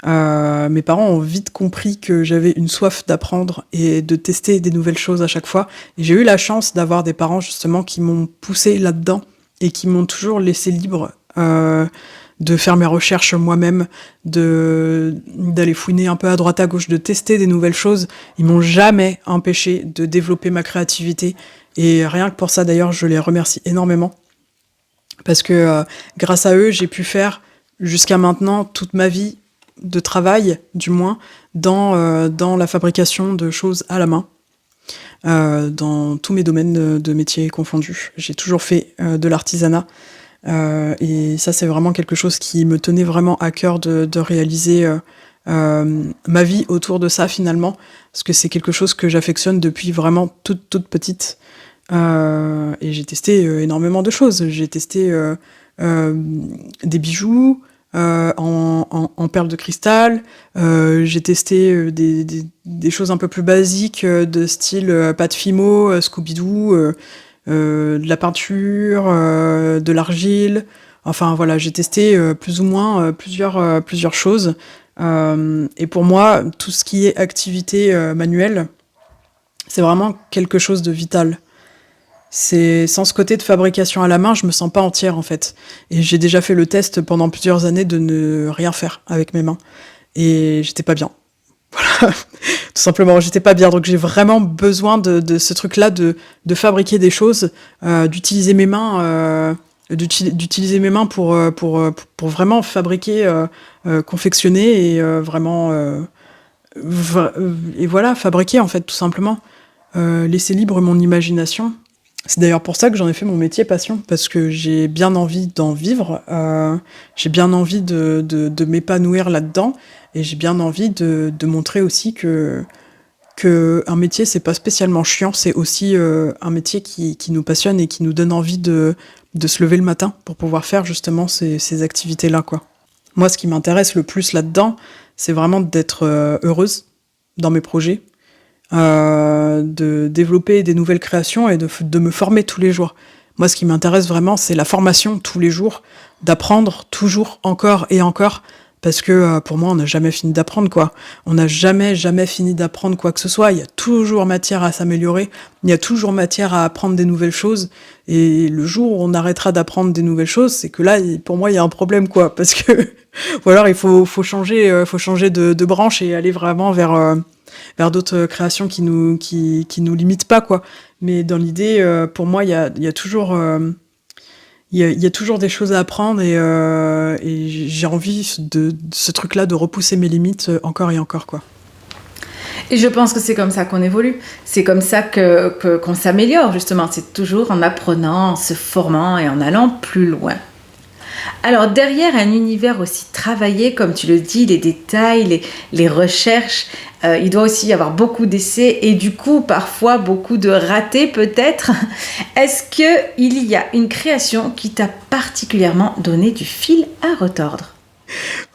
Mes parents ont vite compris que j'avais une soif d'apprendre et de tester des nouvelles choses à chaque fois. Et j'ai eu la chance d'avoir des parents justement qui m'ont poussé là-dedans et qui m'ont toujours laissé libre de faire mes recherches moi-même, d'aller fouiner un peu à droite à gauche, de tester des nouvelles choses. Ils m'ont jamais empêché de développer ma créativité. Et rien que pour ça, d'ailleurs, je les remercie énormément. Parce que grâce à eux, j'ai pu faire jusqu'à maintenant toute ma vie de travail, du moins, dans la fabrication de choses à la main, dans tous mes domaines de métiers confondus. J'ai toujours fait de l'artisanat, et ça, c'est vraiment quelque chose qui me tenait vraiment à cœur de réaliser ma vie autour de ça, finalement, parce que c'est quelque chose que j'affectionne depuis vraiment toute petite. Et j'ai testé énormément de choses. J'ai testé des bijoux, en perles de cristal, j'ai testé des choses un peu plus basiques de style pâte Fimo, Scooby-Doo, de la peinture, de l'argile. Enfin voilà, j'ai testé plus ou moins plusieurs choses. Et pour moi, tout ce qui est activité manuelle, c'est vraiment quelque chose de vital. C'est sans ce côté de fabrication à la main, je me sens pas entière en fait. Et j'ai déjà fait le test pendant plusieurs années de ne rien faire avec mes mains. Et j'étais pas bien. Voilà, tout simplement, j'étais pas bien. Donc j'ai vraiment besoin de ce truc-là de fabriquer des choses, d'utiliser mes mains, pour vraiment fabriquer, confectionner et vraiment et voilà, fabriquer en fait tout simplement. Laisser libre mon imagination. C'est d'ailleurs pour ça que j'en ai fait mon métier passion, parce que j'ai bien envie d'en vivre, j'ai bien envie de m'épanouir là-dedans, et j'ai bien envie de montrer aussi que un métier, c'est pas spécialement chiant, c'est aussi un métier qui nous passionne et qui nous donne envie de se lever le matin pour pouvoir faire justement ces activités-là, quoi. Moi, ce qui m'intéresse le plus là-dedans, c'est vraiment d'être heureuse dans mes projets, de développer des nouvelles créations et de me former tous les jours. Moi, ce qui m'intéresse vraiment, c'est la formation tous les jours, d'apprendre toujours, encore et encore, Parce que pour moi, on n'a jamais fini d'apprendre, quoi. On n'a jamais fini d'apprendre quoi que ce soit. Il y a toujours matière à s'améliorer. Il y a toujours matière à apprendre des nouvelles choses. Et le jour où on arrêtera d'apprendre des nouvelles choses, c'est que là, pour moi, il y a un problème, quoi. Parce que, ou alors il faut changer de branche et aller vraiment vers d'autres créations qui nous limitent pas, quoi. Mais dans l'idée, pour moi, il y a toujours il y a toujours des choses à apprendre et j'ai envie de ce truc-là de repousser mes limites encore et encore, quoi. Et je pense que c'est comme ça qu'on évolue. C'est comme ça qu'on s'améliore, justement. C'est toujours en apprenant, en se formant et en allant plus loin. Alors, derrière un univers aussi travaillé, comme tu le dis, les détails, les recherches, il doit aussi y avoir beaucoup d'essais et du coup, parfois, beaucoup de ratés peut-être. Est-ce qu'il y a une création qui t'a particulièrement donné du fil à retordre ?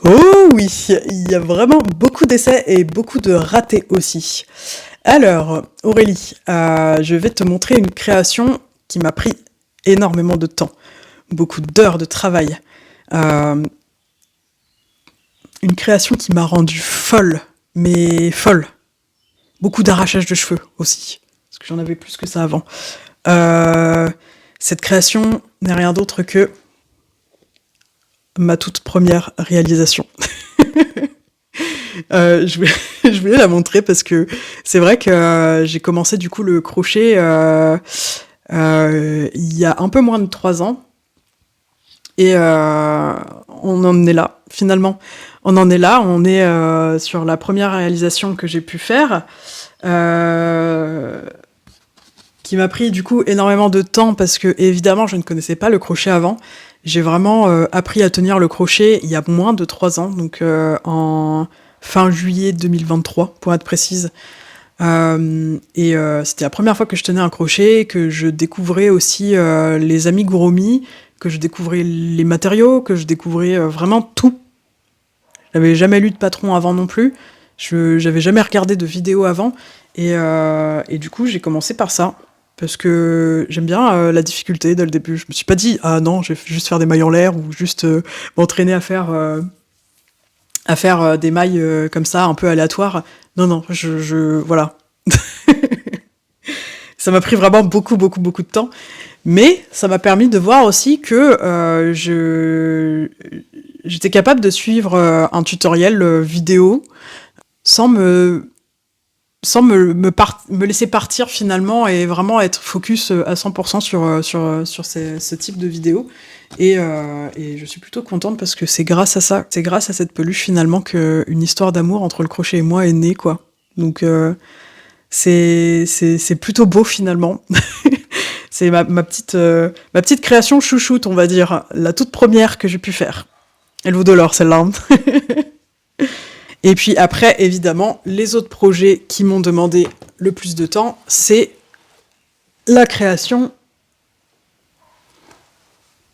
Oh oui, il y a vraiment beaucoup d'essais et beaucoup de ratés aussi. Alors, Aurélie, je vais te montrer une création qui m'a pris énormément de temps, beaucoup d'heures de travail. Une création qui m'a rendue folle, mais folle. Beaucoup d'arrachage de cheveux aussi, parce que j'en avais plus que ça avant. Cette création n'est rien d'autre que ma toute première réalisation. Je voulais la montrer parce que c'est vrai que j'ai commencé du coup le crochet il y a un peu moins de 3 ans. Et on en est là, finalement. On en est là, on est sur la première réalisation que j'ai pu faire, qui m'a pris du coup énormément de temps parce que, évidemment, je ne connaissais pas le crochet avant. J'ai vraiment appris à tenir le crochet il y a moins de 3 ans, donc en fin juillet 2023, pour être précise. C'était la première fois que je tenais un crochet, que je découvrais aussi les amigurumis, que je découvrais les matériaux, que je découvrais vraiment tout. J'avais jamais lu de patron avant non plus, j'avais jamais regardé de vidéo avant, et du coup j'ai commencé par ça, parce que j'aime bien la difficulté dès le début. Je me suis pas dit « Ah non, je vais juste faire des mailles en l'air » ou juste m'entraîner à faire des mailles comme ça, un peu aléatoires. Non, voilà. Ça m'a pris vraiment beaucoup de temps. Mais ça m'a permis de voir aussi que j'étais capable de suivre un tutoriel vidéo sans me laisser partir finalement et vraiment être focus à 100% sur ce type de vidéo. Et je suis plutôt contente parce que c'est grâce à ça, c'est grâce à cette peluche finalement qu'une histoire d'amour entre le crochet et moi est née, quoi. Donc c'est plutôt beau finalement. C'est ma petite création chouchoute, on va dire, la toute première que j'ai pu faire. Elle vaut de l'or, celle-là. Et puis après, évidemment, les autres projets qui m'ont demandé le plus de temps, c'est la création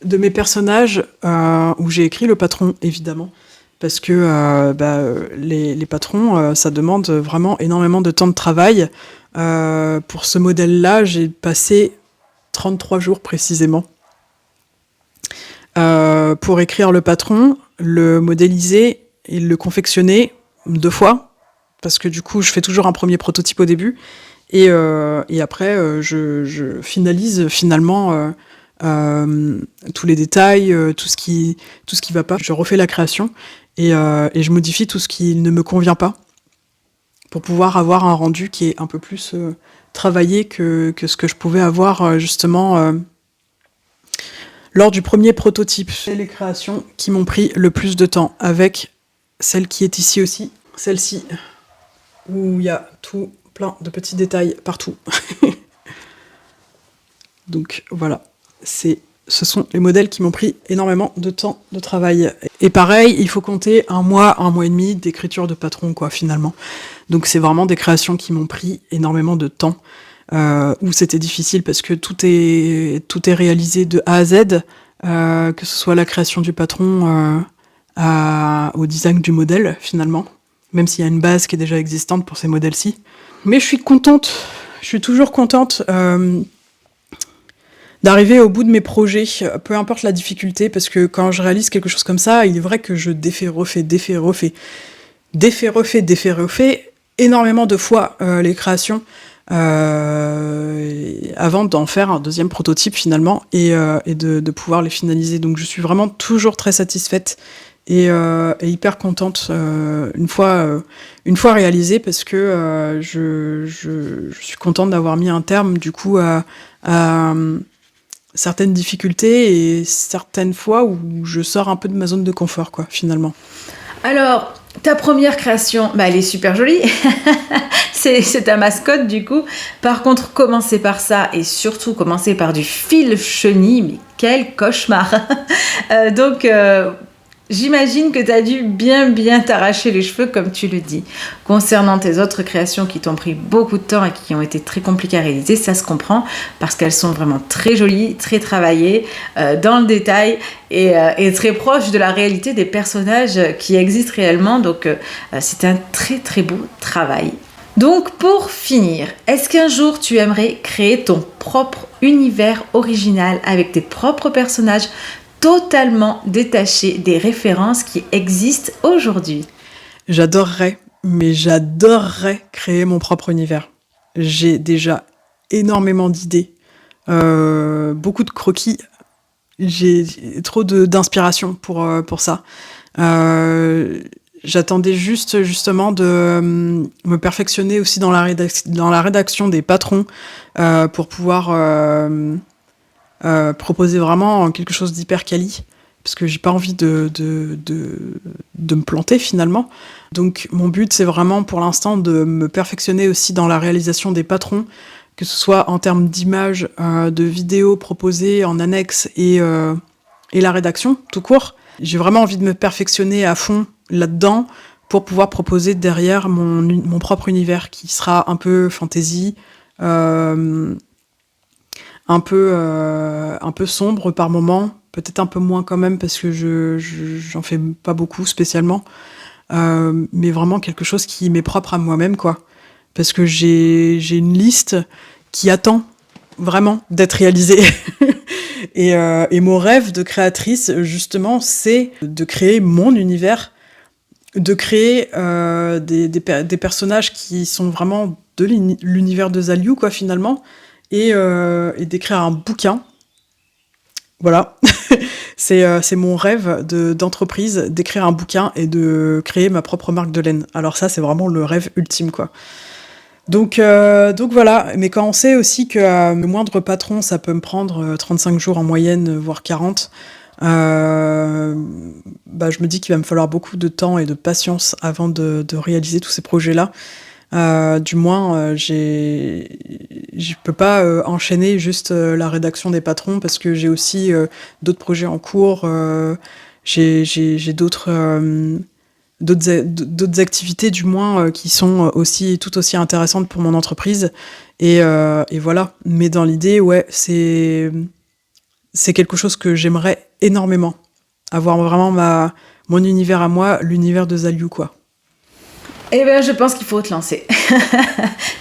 de mes personnages, où j'ai écrit le patron, évidemment. Parce que les patrons, ça demande vraiment énormément de temps de travail. Pour ce modèle-là, j'ai passé 33 jours précisément pour écrire le patron, le modéliser et le confectionner 2 fois, parce que du coup je fais toujours un premier prototype au début et après je finalise finalement tous les détails, tout ce qui va pas. Je refais la création et je modifie tout ce qui ne me convient pas pour pouvoir avoir un rendu qui est un peu plus travaillé que ce que je pouvais avoir justement lors du premier prototype. C'est les créations qui m'ont pris le plus de temps, avec celle qui est ici aussi, celle-ci, où il y a tout plein de petits détails partout. Donc voilà, ce sont les modèles qui m'ont pris énormément de temps de travail. Et pareil, il faut compter 1 mois et demi d'écriture de patron, quoi, finalement. Donc c'est vraiment des créations qui m'ont pris énormément de temps, où c'était difficile parce que tout est réalisé de A à Z, que ce soit la création du patron au design du modèle, finalement, même s'il y a une base qui est déjà existante pour ces modèles-ci. Mais je suis toujours contente d'arriver au bout de mes projets, peu importe la difficulté, parce que quand je réalise quelque chose comme ça, il est vrai que je défais, refais énormément de fois les créations avant d'en faire un deuxième prototype finalement et de pouvoir les finaliser. Donc je suis vraiment toujours très satisfaite et hyper contente une fois réalisée, parce que je suis contente d'avoir mis un terme du coup à certaines difficultés et certaines fois où je sors un peu de ma zone de confort, quoi, finalement. Alors, ta première création, elle est super jolie. c'est ta mascotte, du coup. Par contre, commencer par ça et surtout commencer par du fil chenille, mais quel cauchemar. Donc, j'imagine que tu as dû bien t'arracher les cheveux, comme tu le dis. Concernant tes autres créations qui t'ont pris beaucoup de temps et qui ont été très compliquées à réaliser, ça se comprend parce qu'elles sont vraiment très jolies, très travaillées, dans le détail et très proches de la réalité des personnages qui existent réellement. Donc, c'est un très beau travail. Donc, pour finir, est-ce qu'un jour tu aimerais créer ton propre univers original avec tes propres personnages totalement détachés des références qui existent aujourd'hui? J'adorerais créer mon propre univers. J'ai déjà énormément d'idées, beaucoup de croquis. J'ai trop d'inspiration pour ça. J'attendais justement de me perfectionner aussi dans la rédaction des patrons pour pouvoir proposer vraiment quelque chose d'hyper quali, parce que j'ai pas envie de me planter finalement. Donc mon but, c'est vraiment pour l'instant de me perfectionner aussi dans la réalisation des patrons, que ce soit en termes d'images, de vidéos proposées en annexe et la rédaction tout court. J'ai vraiment envie de me perfectionner à fond là-dedans pour pouvoir proposer derrière mon propre univers qui sera un peu fantasy, un peu sombre par moment, peut-être un peu moins quand même parce que j'en fais pas beaucoup spécialement, mais vraiment quelque chose qui m'est propre à moi-même, quoi. Parce que j'ai une liste qui attend vraiment d'être réalisée. Et mon rêve de créatrice, justement, c'est de créer mon univers, de créer des personnages qui sont vraiment de l'univers de Zaliu, quoi, finalement, et d'écrire un bouquin. Voilà. C'est mon rêve d'entreprise, d'écrire un bouquin et de créer ma propre marque de laine. Alors ça, c'est vraiment le rêve ultime, quoi. Donc voilà, mais quand on sait aussi que le moindre patron, ça peut me prendre 35 jours en moyenne, voire 40, je me dis qu'il va me falloir beaucoup de temps et de patience avant de réaliser tous ces projets-là. Du moins, je peux pas enchaîner juste la rédaction des patrons, parce que j'ai aussi d'autres projets en cours, j'ai d'autres activités du moins qui sont tout aussi intéressantes pour mon entreprise et voilà. Mais dans l'idée, ouais, c'est quelque chose que j'aimerais énormément, avoir vraiment mon univers à moi, l'univers de Zaliu, quoi. Eh bien, je pense qu'il faut te lancer.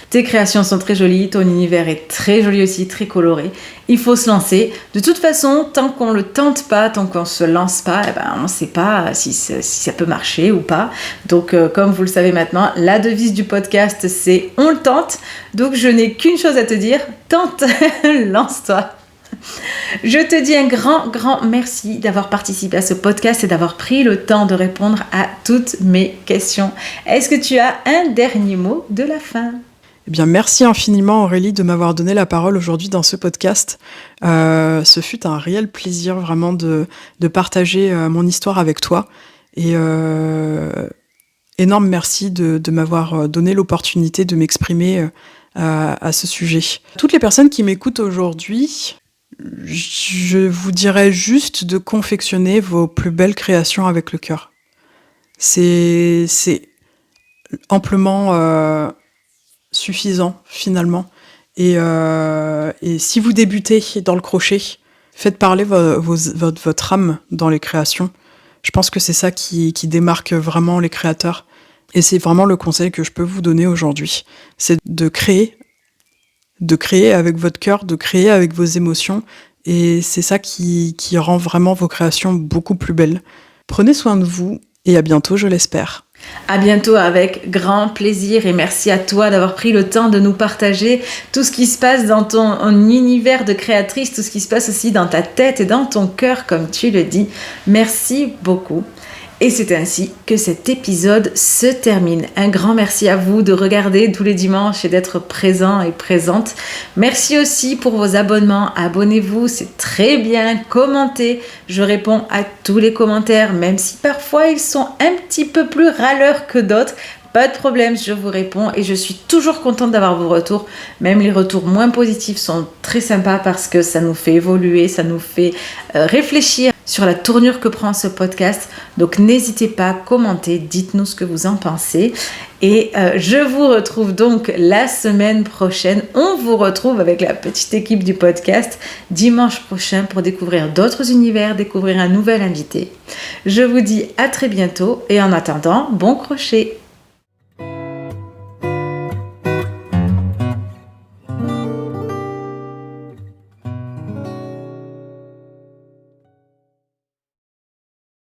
Tes créations sont très jolies, ton univers est très joli aussi, très coloré. Il faut se lancer. De toute façon, tant qu'on le tente pas, tant qu'on se lance pas, on ne sait pas si ça peut marcher ou pas. Donc, comme vous le savez maintenant, la devise du podcast, c'est « on le tente ». Donc, je n'ai qu'une chose à te dire, tente, lance-toi. Je te dis un grand merci d'avoir participé à ce podcast et d'avoir pris le temps de répondre à toutes mes questions. Est-ce que tu as un dernier mot de la fin ? Eh bien, merci infiniment Aurélie de m'avoir donné la parole aujourd'hui dans ce podcast. Ce fut un réel plaisir vraiment de partager mon histoire avec toi. Et énorme merci de m'avoir donné l'opportunité de m'exprimer à ce sujet. Toutes les personnes qui m'écoutent aujourd'hui, je vous dirais juste de confectionner vos plus belles créations avec le cœur. C'est amplement suffisant finalement. Et si vous débutez dans le crochet, faites parler votre âme dans les créations. Je pense que c'est ça qui démarque vraiment les créateurs. Et c'est vraiment le conseil que je peux vous donner aujourd'hui. C'est de créer avec votre cœur, de créer avec vos émotions et c'est ça qui rend vraiment vos créations beaucoup plus belles. Prenez soin de vous et à bientôt, je l'espère. À bientôt avec grand plaisir et merci à toi d'avoir pris le temps de nous partager tout ce qui se passe dans ton univers de créatrice, tout ce qui se passe aussi dans ta tête et dans ton cœur comme tu le dis. Merci beaucoup. Et c'est ainsi que cet épisode se termine. Un grand merci à vous de regarder tous les dimanches et d'être présents et présentes. Merci aussi pour vos abonnements. Abonnez-vous, c'est très bien. Commentez. Je réponds à tous les commentaires, même si parfois ils sont un petit peu plus râleurs que d'autres. Pas de problème, je vous réponds et je suis toujours contente d'avoir vos retours. Même les retours moins positifs sont très sympas parce que ça nous fait évoluer, ça nous fait réfléchir sur la tournure que prend ce podcast. Donc n'hésitez pas à commenter, dites-nous ce que vous en pensez. Et je vous retrouve donc la semaine prochaine. On vous retrouve avec la petite équipe du podcast dimanche prochain pour découvrir d'autres univers, découvrir un nouvel invité. Je vous dis à très bientôt et en attendant, bon crochet!